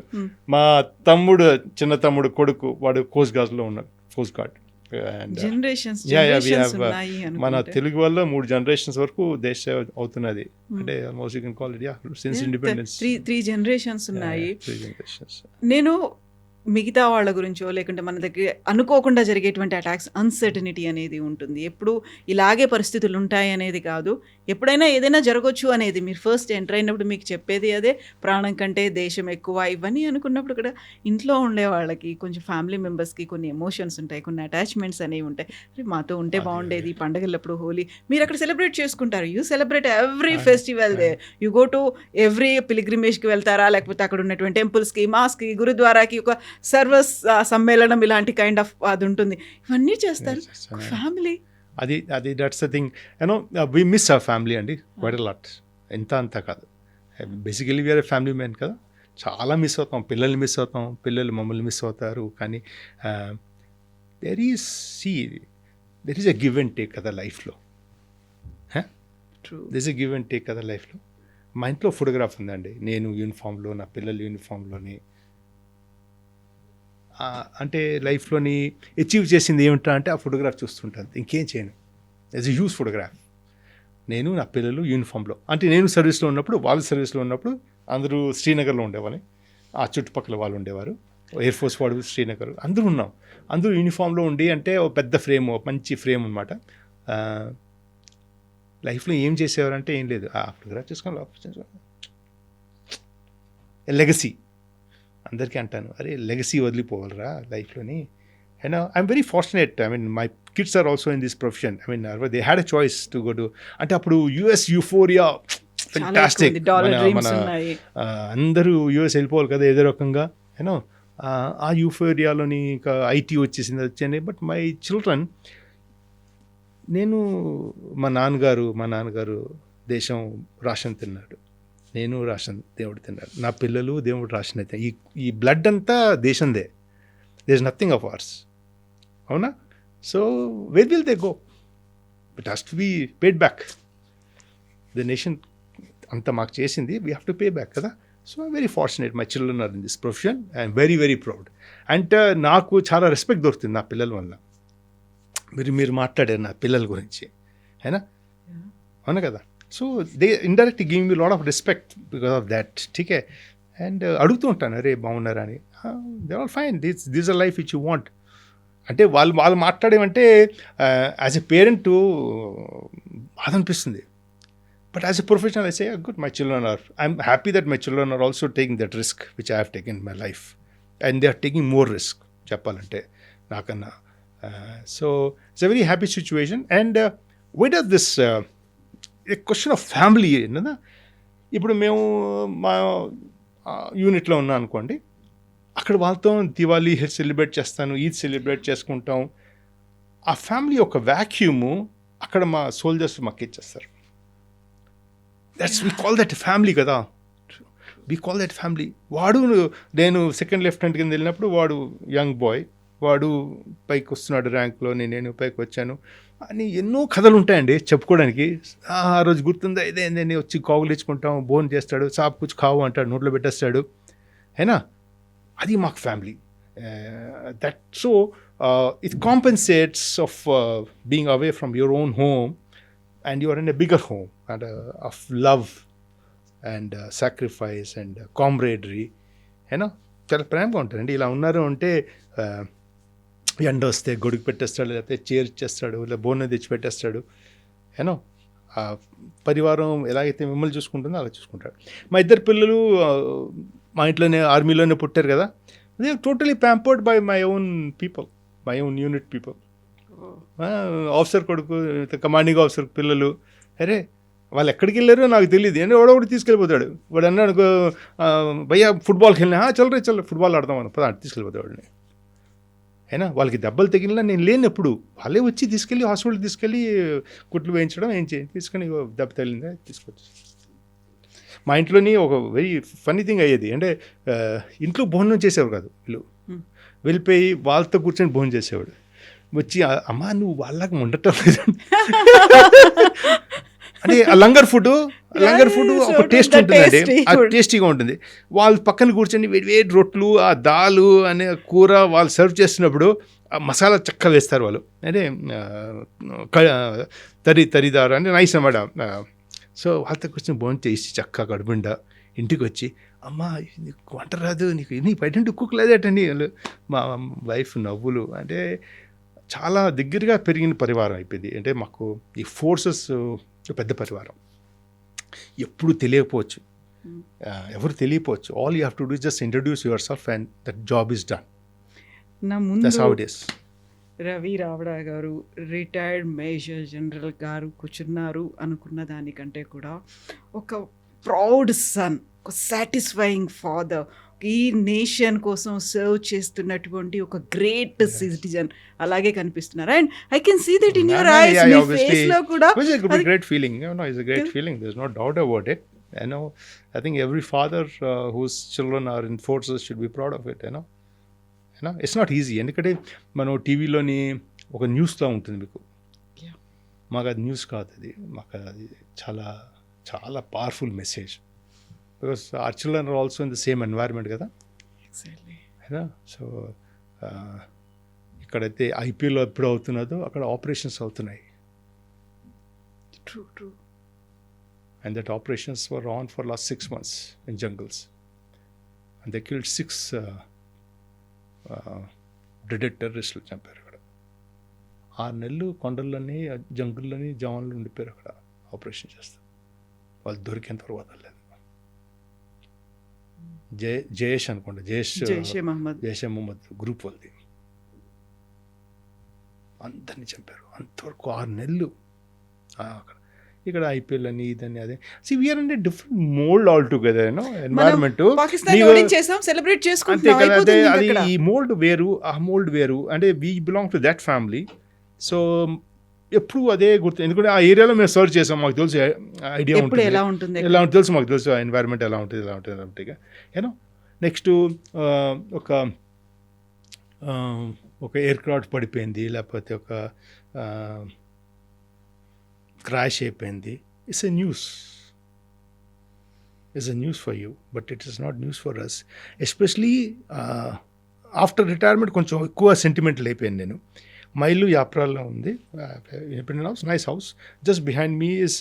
S2: మా తమ్ముడు, చిన్న తమ్ముడు కొడుకు, వాడు కోస్ట్ గార్డ్లో ఉన్నాడు, కోస్ట్ గార్డ్.
S1: జనరేషన్స్ ఉన్నాయి
S2: మన
S1: అనుకుంటే.
S2: తెలుగు వల్ల 3 generations వరకు దేశ సేవ అవుతున్నది. అంటే almost you can call it since independence.
S1: Three generations ఉన్నాయి.
S2: 3 generations.
S1: నేను మిగతా వాళ్ళ గురించో లేకుంటే మన దగ్గర అనుకోకుండా జరిగేటువంటి అటాక్స్, అన్సర్టనిటీ అనేది ఉంటుంది. ఎప్పుడు ఇలాగే పరిస్థితులు ఉంటాయి అనేది కాదు, ఎప్పుడైనా ఏదైనా జరగవచ్చు అనేది. మీరు ఫస్ట్ ఎంటర్ అయినప్పుడు మీకు చెప్పేది అదే, ప్రాణం కంటే దేశం ఎక్కువ. ఇవన్నీ అనుకున్నప్పుడు కూడా ఇంట్లో ఉండే వాళ్ళకి, కొంచెం ఫ్యామిలీ మెంబర్స్కి కొన్ని ఎమోషన్స్ ఉంటాయి, కొన్ని అటాచ్మెంట్స్ అనేవి ఉంటాయి. మాతో ఉంటే బాగుండేది, పండగలప్పుడు హోలీ మీరు అక్కడ సెలబ్రేట్ చేసుకుంటారు. You celebrate every festival they. You go to every పిలిగ్రిమేజ్కి వెళ్తారా, లేకపోతే అక్కడ ఉన్నటువంటి టెంపుల్స్కి, మాస్కి, గురుద్వారాకి ఒక సర్వస్ సమ్మేళనం, ఇలాంటి కైండ్ ఆఫ్ అది ఉంటుంది. ఇవన్నీ చేస్తారు ఫ్యామిలీ.
S2: అది that's the thing. You know we miss our family అండి క్వైట్ అ లాట్. ఎంత అంతా కాదు, బేసికలీ వీఆర్ ఫ్యామిలీ మ్యాన్ కదా. చాలా మిస్ అవుతాం, పిల్లల్ని మిస్ అవుతాం, పిల్లలు మమ్మల్ని మిస్ అవుతారు. కానీ there is a give and take కదా లైఫ్లో. There is a give and take కదా లైఫ్లో. మా ఇంట్లో ఫోటోగ్రాఫ్ ఉందండి, నేను యూనిఫామ్లో, నా పిల్లలు యూనిఫామ్లోని. అంటే లైఫ్లోని అచీవ్ చేసింది ఏమిటా అంటే ఆ ఫోటోగ్రాఫ్ చూస్తుంటాను, ఇంకేం చేయను. As a use photograph. నేను, నా పిల్లలు యూనిఫామ్లో. అంటే నేను సర్వీస్లో ఉన్నప్పుడు, వాళ్ళు సర్వీస్లో ఉన్నప్పుడు అందరూ శ్రీనగర్లో ఉండేవాళ్ళని, ఆ చుట్టుపక్కల వాళ్ళు ఉండేవారు, ఎయిర్ ఫోర్స్ వాడు శ్రీనగర్, అందరూ ఉన్నాం. అందరూ యూనిఫామ్లో ఉండి, అంటే ఒక పెద్ద ఫ్రేమ్, మంచి ఫ్రేమ్ అనమాట. లైఫ్లో ఏం చేసేవారంటే ఏం లేదు, ఆ ఫోటోగ్రాఫ్ చేసుకొని లెగసీ అందరికీ అంటాను, అరే లెగసీ వదిలిపోవాలరా లైఫ్లోని. And I'm very fortunate. I mean my kids are also in this profession. I mean they had a choice to go to, అంటే అప్పుడు యుఎస్ యూఫోరియా ఫెంటాస్టిక్. మన అందరూ యుఎస్ వెళ్ళిపోవాలి కదా ఏదో రకంగా, యూనో ఆ యూఫోరియాలోని ఇంకా ఐటీ వచ్చేసింది. బట్ మై చిల్డ్రన్, మా నాన్నగారు దేశం రాషన్ తిన్నాడు, నేను రాషన్ దేవుడు తిన్నాడు. నా పిల్లలు దేవుడు రాషన్ అయితే ఈ బ్లడ్ అంతా దేశందే. There is nothing of ours. అవునా? So where will they go? It has to be paid back. The nation అంత మాకు చేసింది, we have to pay back కదా. So I'm very fortunate. My children are in this profession. I'm very very proud. And నాకు చాలా respect దొరుకుతుంది నా పిల్లల వల్ల. మీరు మాట్లాడారు నా పిల్లల గురించి, అయినా అవునా కదా. So they indirectly give me lot of respect because of that. ఠీకే. అండ్ అడుగుతూ ఉంటాను, అరే బాగున్నారా అని. They are fine, this a life which you want. అంటే వాళ్ళు మాట్లాడేమంటే యాజ్ ఎ పేరెంట్ బాధ అనిపిస్తుంది. But as a professional, I say, good, I'm happy that my children are also taking that risk which I have taken in my life. And they are taking more risk, చెప్పాలంటే నాకన్నా. So it's a very happy situation. And where does this a question of family, ఇప్పుడు మేము మా యూనిట్లో ఉన్నాం అనుకోండి, అక్కడ వాళ్ళతో దివాళీ సెలబ్రేట్ చేస్తాను, ఈద్ సెలబ్రేట్ చేసుకుంటాం. ఆ ఫ్యామిలీ ఒక వ్యాక్యూము అక్కడ మా సోల్జర్స్ మాకు ఇచ్చేస్తారు. We call that family కదా. We call that family. వాడు, నేను సెకండ్ లెఫ్టినెంట్ కింద వెళ్ళినప్పుడు వాడు యంగ్ బాయ్, వాడు పైకి వస్తున్నాడు ర్యాంక్లో, నేను పైకి వచ్చాను అని ఎన్నో కథలు ఉంటాయండి చెప్పుకోవడానికి. ఆ రోజు గుర్తుందా, ఇదేందని వచ్చి కావులు ఇచ్చుకుంటాం, బోన్ చేస్తాడు, సాప్ కూర్చు కావు అంటాడు, నోట్లో పెట్టేస్తాడు, అయినా అది మాకు family. That so it compensates of being away from your own home and you are in a bigger home and of love and sacrifice and camaraderie. చాలా ప్రేమగా ఉంటారండి. ఇలా ఉన్నారు అంటే ఎండ వస్తే గొడుగు పెట్టేస్తాడు, లేకపోతే చైర్ ఇచ్చేస్తాడు, లేదా బోన్ తెచ్చి పెట్టేస్తాడు. ఆ పరివారం ఎలాగైతే మిమ్మల్ని చూసుకుంటుందో అలా చూసుకుంటాడు. మా ఇద్దరు పిల్లలు మా ఇంట్లోనే ఆర్మీలోనే పుట్టారు కదా. They totally pampered by my own people, my own unit people. Officer కొడుకు, కమాండింగ్ ఆఫీసర్ పిల్లలు, అరే వాళ్ళు ఎక్కడికి వెళ్ళారో నాకు తెలియదు, అంటే వాడు తీసుకెళ్ళిపోతాడు. వాడు అన్నాడు, భయ్యా ఫుట్బాల్కి వెళ్ళినా, చల్లరే ఫుట్బాల్ ఆడదాం అని పదా తీసుకెళ్ళిపోతాడు వాడిని. అయినా వాళ్ళకి దెబ్బలు తగిలినా నేను లేనప్పుడు వాళ్ళే వచ్చి తీసుకెళ్ళి హాస్పిటల్కి తీసుకెళ్ళి కుట్లు వేయించడం, ఏం చేయండి తీసుకొని దెబ్బ తగిలిందా తీసుకొచ్చి. మా ఇంట్లోని ఒక వెరీ ఫన్నీ థింగ్ అయ్యేది, అంటే ఇంట్లో భోజనం చేసేవారు కాదు వీళ్ళు, వెళ్ళిపోయి వాళ్ళతో కూర్చొని భోజనం చేసేవాడు. వచ్చి, అమ్మా నువ్వు వాళ్ళకి ఉండటం లేదు అంటే లంగర్ ఫుడ్ ఒక టేస్ట్ ఉంటుందండి, అది టేస్టీగా ఉంటుంది. వాళ్ళు పక్కన కూర్చొని వేడి రొట్లు, ఆ దాలు అనే కూర వాళ్ళు సర్వ్ చేస్తున్నప్పుడు ఆ మసాలా చక్కగా వేస్తారు వాళ్ళు, అంటే తరిదారు అంటే నైస్ అన్నమాట. సో వాళ్ళతో కూర్చొని భోజనం చేసి చక్కగా కడుపుండా ఇంటికి వచ్చి, అమ్మ నీకు వంట రాదు, నీ బయట కుక్ లేదేటండి. మా వైఫ్ నవ్వులు, అంటే చాలా దగ్గరగా పెరిగిన పరివారం అయిపోయింది. అంటే మాకు ఈ ఫోర్సెస్ పెద్ద పరివారం. ఎప్పుడు తెలియకపోవచ్చు, ఎవరు తెలియకపోవచ్చు. All you have to do just introduce your self and that job is done.
S1: నా ముందు
S2: హౌ ఇట్ ఈస్.
S1: రవి రావడా గారు రిటైర్డ్ మేజర్ జనరల్ గారు కూర్చున్నారు అనుకున్న దానికంటే కూడా ఒక ప్రౌడ్ సన్, ఒక సాటిస్ఫైయింగ్ ఫాదర్, ఈ నేషన్ కోసం సర్వ్ చేస్తున్నటువంటి ఒక గ్రేట్ సిటిజన్ అలాగే కనిపిస్తున్నారు. And I can see that in your eyes, మీ ఫేస్ లో కూడా.
S2: It's a great feeling. It's a great feeling. There's no doubt about it. I think every father whose children are in forces should be proud of it. It's not easy. ఎందుకంటే మనం టీవీలోని ఒక న్యూస్లో ఉంటుంది మీకు, మాకు అది న్యూస్ కాదు, అది మాకు అది చాలా చాలా powerful message. Because our children are also in the same environment కదా.
S1: Exactly.
S2: సో ఇక్కడైతే ఐపీఎల్ ఎప్పుడు అవుతున్నదో అక్కడ ఆపరేషన్స్ అవుతున్నాయి.
S1: True.
S2: And that operations were on for last 6 months in jungles. And they killed 6 dreaded terrorists చంపారు అక్కడ. 6 నెలలు కొండల్లోని జంగుల్లోని జవాన్లు ఉండిపోయారు అక్కడ ఆపరేషన్ చేస్తారు. వాళ్ళు దొరికేంత వరకు వదలలేదు. జయేష్ అనుకోండి,
S1: జైషే మహమ్మద్.
S2: జైషే మొహమ్మద్ గ్రూప్ వాళ్ళది. అందరినీ చంపారు అంతవరకు 6 నెలలు అక్కడ. ఇక్కడ ఐపీఎల్ అని ఇదని అదే. See we're in different mould all together environment.
S1: Pakistan ఓడించేసాం, సెలబ్రేట్
S2: అంతే
S1: చేసుకుంటున్నాం,
S2: కదా, అదే
S1: అయిపోతుంది
S2: అది
S1: అక్కడ.
S2: ఈ మోల్డ్ వేరు, ఆ మోల్డ్ వేరు. అంటే we belong to that family. So ఎప్పుడు అదే గుర్తు, ఎందుకంటే ఆ ఏరియాలో మేము సర్చ్ చేసాం, మాకు తెలుసు ఐడియా
S1: ఎప్పుడు
S2: ఉంటుంది
S1: ఎలా ఉంటుంది
S2: ఎలా ఉంటుంది, తెలుసు మాకు తెలుసు ఎన్వైరన్మెంట్ ఎలా ఉంటుంది యూనో. నెక్స్ట్ ఒక ఎయిర్ క్రాఫ్ట్ పడిపోయింది, లేకపోతే ఒక క్రాష్ అయిపోయింది. It's a news for you, but it is not news for us. Especially after retirement కొంచెం ఎక్కువ సెంటిమెంటల్ అయిపోయాను నేను. మా ఇల్లు యాప్రాల్లో ఉంది, independent house, nice house. Just behind me is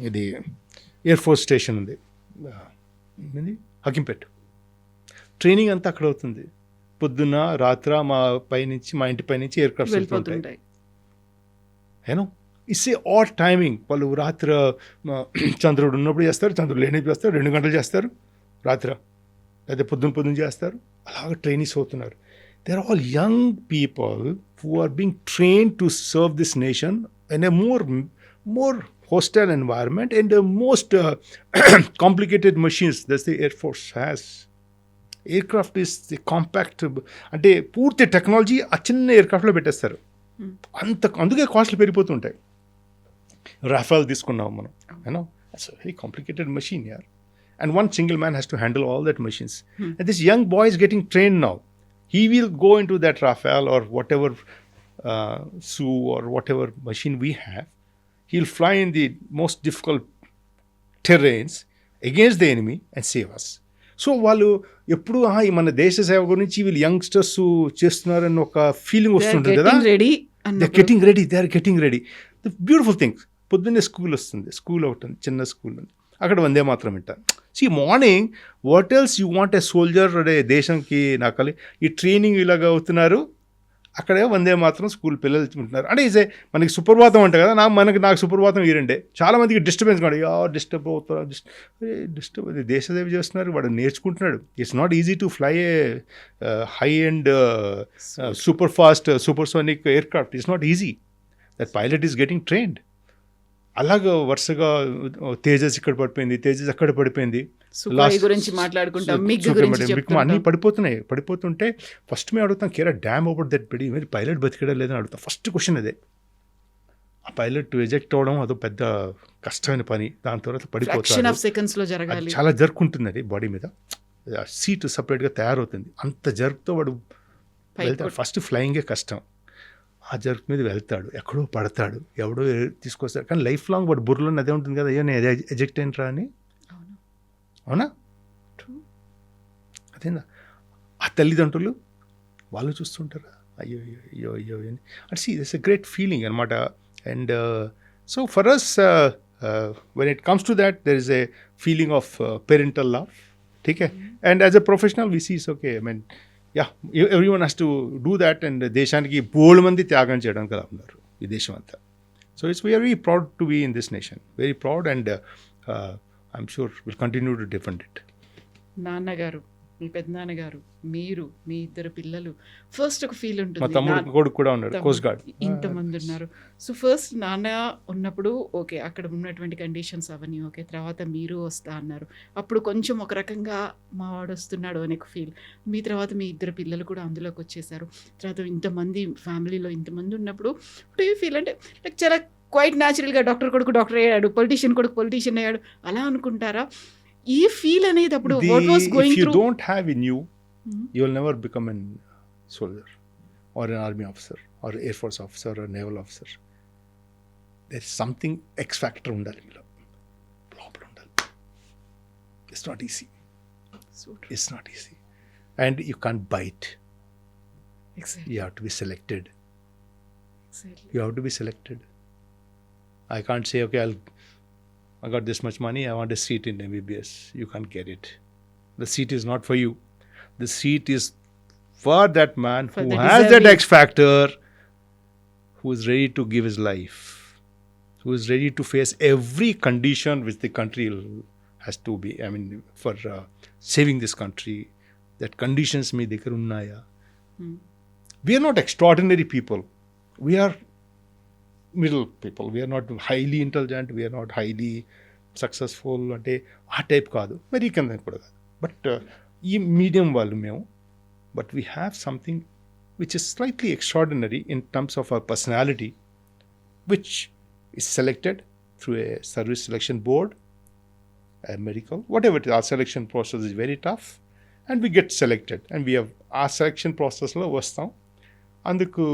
S2: ఇది ఎయిర్ ఫోర్స్ స్టేషన్ ఉంది, హకింపేట్. ట్రైనింగ్ అంతా అక్కడ అవుతుంది. పొద్దున్న రాత్ర మా ఇంటి పైనుంచి ఎయిర్ క్రాఫ్ట్స్
S1: వెళ్ళిపోతుంటాయి.
S2: You know it's a odd timing. వాళ్ళు రాత్రి చంద్రుడు ఉన్నప్పుడు చేస్తారు, చంద్రుడు లేనప్పుడు చేస్తారు, 2 గంటలు చేస్తారు రాత్రి, లేదా పొద్దున్న చేస్తారు. అలాగ ట్రైనింగ్స్ అవుతున్నారు. They are all young people who are being trained to serve this nation in a more hostile environment and the most complicated machines that the Air Force has. Aircraft is the compact, అంటే పూర్తి technology ఆ చిన్న ఎయిర్క్రాఫ్ట్లో పెట్టేస్తారు. అందుకే కాస్ట్లు పెరిగిపోతుంటాయి. Rafale తీసుకున్నాం మనం, you know it's very complicated machine యార్, and one single man has to handle all that machines. And this young boy is getting trained now. He will go into that Rafale or whatever Su or whatever machine we have. He'll fly in the most difficult terrains against the enemy and save us. So వాళ్ళు ఎప్పుడు మన దేశ సేవ గురించి వీళ్ళు youngsters చేస్తున్నారని ఒక feeling వస్తుంటుంది కదా. They are getting ready. The beautiful things. పొద్దున్నే స్కూల్ వస్తుంది, స్కూల్ ఒకటి ఉంది, చిన్న స్కూల్ ఉంది, అక్కడ వందే మాత్రం వింటారు. See morning what else you want a soldier అదే దేశంకి నాకలి ఈ ట్రైనింగ్ ఇలాగ అవుతున్నారు. అక్కడే వందే మాత్రం స్కూల్ పిల్లలు ఉంటున్నారు. అంటే ఇదే మనకి సుప్రభాతం అంట కదా, నాకు సుప్రభాతం ఈరండే. చాలా మందికి డిస్టర్బెన్స్ కాదు, డిస్టర్బ్ అవుతారు, డిస్టర్బ్ దేశ సేవ చేస్తున్నారు, వాడు నేర్చుకుంటున్నాడు. It's not easy to fly a high and super fast supersonic aircraft. It's not easy. That pilot is getting trained. అలాగా వరుసగా తేజస్ ఇక్కడ పడిపోయింది, తేజస్ అక్కడ పడిపోయింది,
S1: గురించి మాట్లాడుకుంటాం,
S2: అన్నీ పడిపోతుంటే ఫస్ట్ మేము అడుగుతాం కేరా డ్యామ్ ఓవర్ దట్ పెడి మీరు పైలట్ బతికడా లేదని అడుగుతాం. ఫస్ట్ క్వశ్చన్ అదే. ఆ పైలట్ ఎజెక్ట్ అవడం అదో పెద్ద కష్టమైన పని. దాని తర్వాత పడిపోతాడు, చాలా జర్క్ ఉంటుంది అది బాడీ మీద, సీట్ సపరేట్గా తయారవుతుంది. అంత జర్క్తో వాడు వెళ్తాడు. ఫస్ట్ ఫ్లయింగే కష్టం. ఆ జర్క్ మీద వెళ్తాడు, ఎక్కడో పడతాడు, ఎవడో తీసుకొస్తాడు. కానీ లైఫ్ లాంగ్ వాడు బుర్రలో అదే ఉంటుంది కదా, అయ్యో నేను ఎజెక్ట్ అయినరా అని. అవునా? అదేనా? ఆ తల్లిదండ్రులు వాళ్ళు చూస్తుంటారా, అయ్యో అయ్యో అయ్యో అని. అంటే see it's a great feeling అనమాట. And so for us when it comes to that there is a feeling of parental love. ఠీక్ హై. And as a professional we see it's okay. I mean everyone has to do that, and దేశానికి బోల్డ్ మంది త్యాగం చేయడానికి అలా ఉన్నారు ఈ దేశం అంతా. So it's very proud to be in this nation, very proud, and I'm sure will continue to defend it.
S1: నాన్నగారు, మీ పెద్దనాన్నగారు, మీరు, మీ 2 పిల్లలు, ఫస్ట్ ఒక ఫీల్ ఉంటుంది.
S2: మా తమ్ముడు కొడుకు కూడా ఉన్నాడు, కోస్ట్ గార్డ్.
S1: ఇంతమంది ఉన్నారు. సో ఫస్ట్ నాన్న ఉన్నప్పుడు ఓకే, అక్కడ ఉన్నటువంటి కండిషన్స్ అవన్నీ ఓకే, తర్వాత మీరు వస్తా అన్నారు. అప్పుడు కొంచెం ఒక రకంగా మా వాడు వస్తున్నాడు అనే ఒక ఫీల్. మీ తర్వాత మీ 2 పిల్లలు కూడా అందులోకి వచ్చేసారు. తర్వాత ఇంతమంది ఫ్యామిలీలో ఇంతమంది ఉన్నప్పుడు ఫీల్ అంటే లైక్ చాలా క్వైట్ న్యాచురల్గా డాక్టర్ కొడుకు డాక్టర్ అయ్యాడు, పొలిటీషియన్ కొడుకు పొలిటీషియన్ అయ్యాడు అలా అనుకుంటారా? ఈ ఫీల్ అనేది అప్పుడు what was going through?
S2: If you don't have in you, you will never become a soldier or an army officer or air force officer or naval officer. There is something X factor undali meelo, loopala undali. It's not easy. It's not easy, and you can't bite.
S1: Exactly.
S2: You have to be selected.
S1: Exactly.
S2: You have to be selected. I can't say okay, I got this much money, I want a seat in MBBS. You can't get it. The seat is not for you. The seat is for that man who has that X factor, who is ready to give his life, who is ready to face every condition which the country has to be, I mean, for saving this country, that conditions మీ దగ్గర ఉన్నాయా? We are not extraordinary people. We are middle people. We are not highly intelligent. We are not highly successful. అంటే ఆ type కాదు, మరి కింద కూడా కాదు. But ఈ మీడియం వాళ్ళు మేము. But we have something which is slightly extraordinary in terms of our personality, which is selected through a service selection board, a medical, whatever it is. Our selection process is very tough, and we get selected. And we have our selection process lo vastam. Anduku,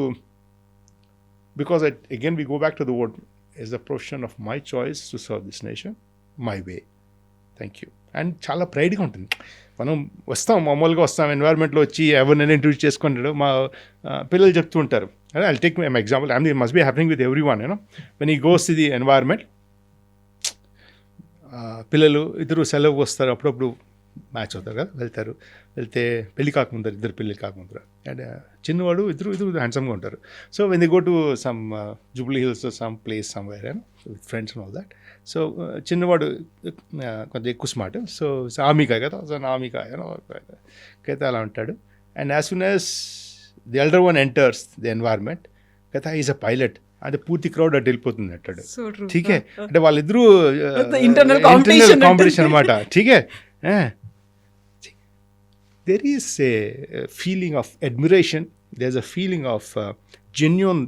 S2: because again we go back to the word, is the profession of my choice to serve this nation, my way. Thank you. And చాలా ప్రైడ్గా ఉంటుంది. మనం వస్తాం, మామూలుగా వస్తాం, ఎన్వైర్న్మెంట్లో వచ్చి ఎవరినైనా introduce చేసుకుంటాడు. మా పిల్లలు చెప్తూ ఉంటారు, I take my example, I mean must be happening with every one, you know, when ఈ గోస్ ది ఎన్వైర్న్మెంట్. పిల్లలు ఇద్దరు సెలవుకి వస్తారు, అప్పుడప్పుడు మ్యాచ్ అవుతారు కదా, వెళ్తే పెళ్లి కాకముందరు, ఇద్దరు పెళ్లి కాకముందరు, అండ్ చిన్నవాడు ఇద్దరు హ్యాండ్సమ్గా ఉంటారు. So when they go to some Jubilee hills, some place somewhere, with friends and all that. So చిన్నవాడు కొంచెం ఎక్కువ స్మార్ట్, సో ఆమికా కదా, సో నామికా అయితే అలా ఉంటాడు. And as soon as the elder one enters the environment కదా, ఈజ్ అ పైలట్, అంటే పూర్తి క్రౌడ్ అటు వెళ్ళిపోతుంది అంటాడు. ఠీకే, అంటే వాళ్ళిద్దరూ ఇంటర్నల్ కాంపిటీషన్ అనమాట. ఠీకే, there is a feeling of admiration, there's a feeling of genuine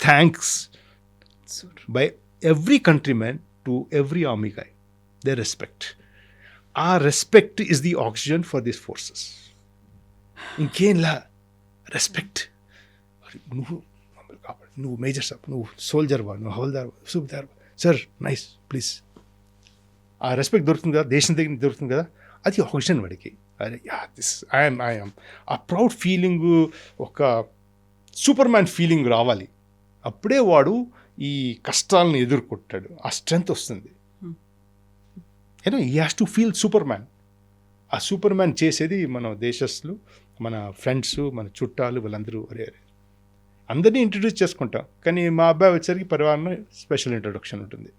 S2: thanks by every countryman to every army guy. Their respect. Our respect is the oxygen for these forces. ఇంకేంలా respect. నువ్వు major సాబ్, నువ్వు soldier వా, నువ్వు హవల్దార్ వా, సూబేదార్ వా, సార్ నైస్ ప్లీజ్. ఆ రెస్పెక్ట్ దొరుకుతుంది కదా, దేశం దగ్గర దొరుకుతుంది కదా, అది ఆక్సిజన్ వాడికి. అరే యా, దిస్ ఐఎమ్ ఆ ప్రౌడ్ ఫీలింగ్, ఒక సూపర్ మ్యాన్ ఫీలింగ్ రావాలి. అప్పుడే వాడు ఈ కష్టాలను ఎదుర్కొంటాడు, ఆ స్ట్రెంగ్త్ వస్తుంది. You know, he has to feel super man. ఆ సూపర్ మ్యాన్ చేసేది మన దేశస్తులు, మన ఫ్రెండ్స్, మన చుట్టాలు, వాళ్ళందరూ. అరే అందరినీ ఇంట్రడ్యూస్ చేసుకుంటాం, కానీ మా అబ్బాయి వచ్చేసరికి పరివారంలో స్పెషల్ ఇంట్రొడక్షన్ ఉంటుంది.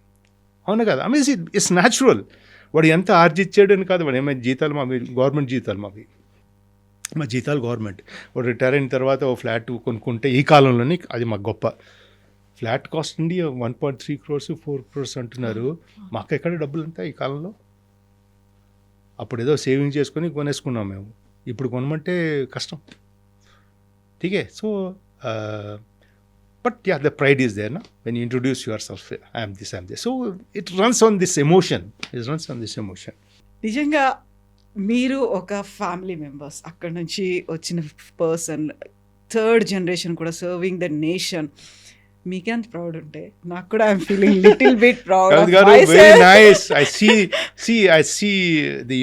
S2: అవును కదా, ఐ మీన్ ఇట్స్ న్యాచురల్. వాడు ఎంత ఆర్జిచ్చాడు అని కాదు, వాడు ఏమైనా జీతాలు మావి గవర్నమెంట్ జీతాలు, మా జీతాలు గవర్నమెంట్. వాడు రిటైర్ అయిన తర్వాత ఓ ఫ్లాట్ కొనుక్కుంటే ఈ కాలంలోని అది మాకు గొప్ప. ఫ్లాట్ కాస్ట్ ఉండి 1.3 crores 4 crores అంటున్నారు. మాకు ఎక్కడ డబ్బులు ఉంటాయి ఈ కాలంలో? అప్పుడు ఏదో సేవింగ్ చేసుకొని కొనేసుకున్నాం మేము, ఇప్పుడు కొనమంటే కష్టం. ఠీకే, so but yeah, the pride is there, no? When you introduce yourself, I am this, so it runs on this emotion.
S1: నిజంగా మీరు ఒక ఫ్యామిలీ మెంబర్స్, అక్కడ నుంచి వచ్చిన పర్సన్, థర్డ్ జనరేషన్ కూడా సర్వింగ్ ద నేషన్. మీకెంత ప్రౌడ్ ఉంటే నాకు కూడా I'm feeling little bit proud of my self.
S2: Very nice. I see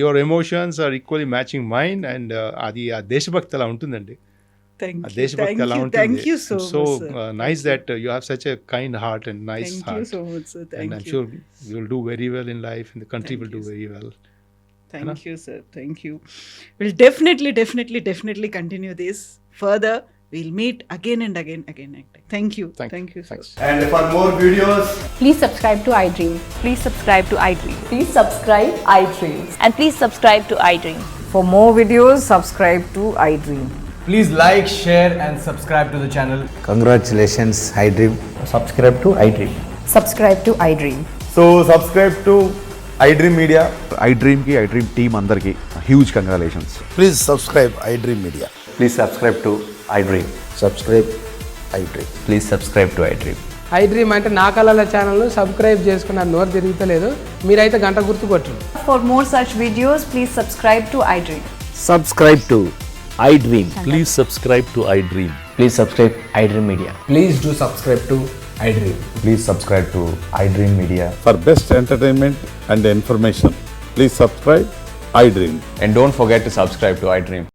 S2: your emotions are equally matching mine, and అది ఆ దేశభక్తి అలా ఉంటుందండి.
S1: Thank you so much,
S2: nice that you have such a kind heart and nice heart.
S1: Thank you so much, sir.
S2: And I'm sure you will do very well in life, and the country will do very well.
S1: Thank you, sir. Thank you. We'll definitely continue this further. We'll meet again and again. Thank you. Thank you, sir.
S2: Thanks.
S3: And for more videos,
S4: please subscribe to iDream.
S5: Please subscribe to iDream.
S4: Please subscribe iDream.
S5: And please subscribe to iDream.
S6: For more videos, subscribe to iDream.
S3: please like, share and subscribe to the channel.
S7: Congratulations, iDream.
S8: Subscribe to iDream.
S4: Subscribe to iDream.
S3: So subscribe to iDream Media.
S8: iDream ki iDream team andarki huge congratulations.
S7: Please subscribe iDream Media.
S8: Please subscribe to iDream.
S7: Subscribe iDream.
S8: Please subscribe to iDream.
S9: iDream అంటే నా కళల ఛానల్ను subscribe చేసుకున్న నోరు తిరుగుతలేదు, మీరైతే గంట గుర్తు కొట్టండి.
S4: For more such videos, please subscribe to iDream.
S8: Subscribe to iDream. Please subscribe to iDream. Please subscribe iDream Media.
S3: Please do subscribe to iDream.
S8: Please subscribe to iDream Media.
S10: For best entertainment and information, please subscribe iDream.
S8: And don't forget to subscribe to iDream.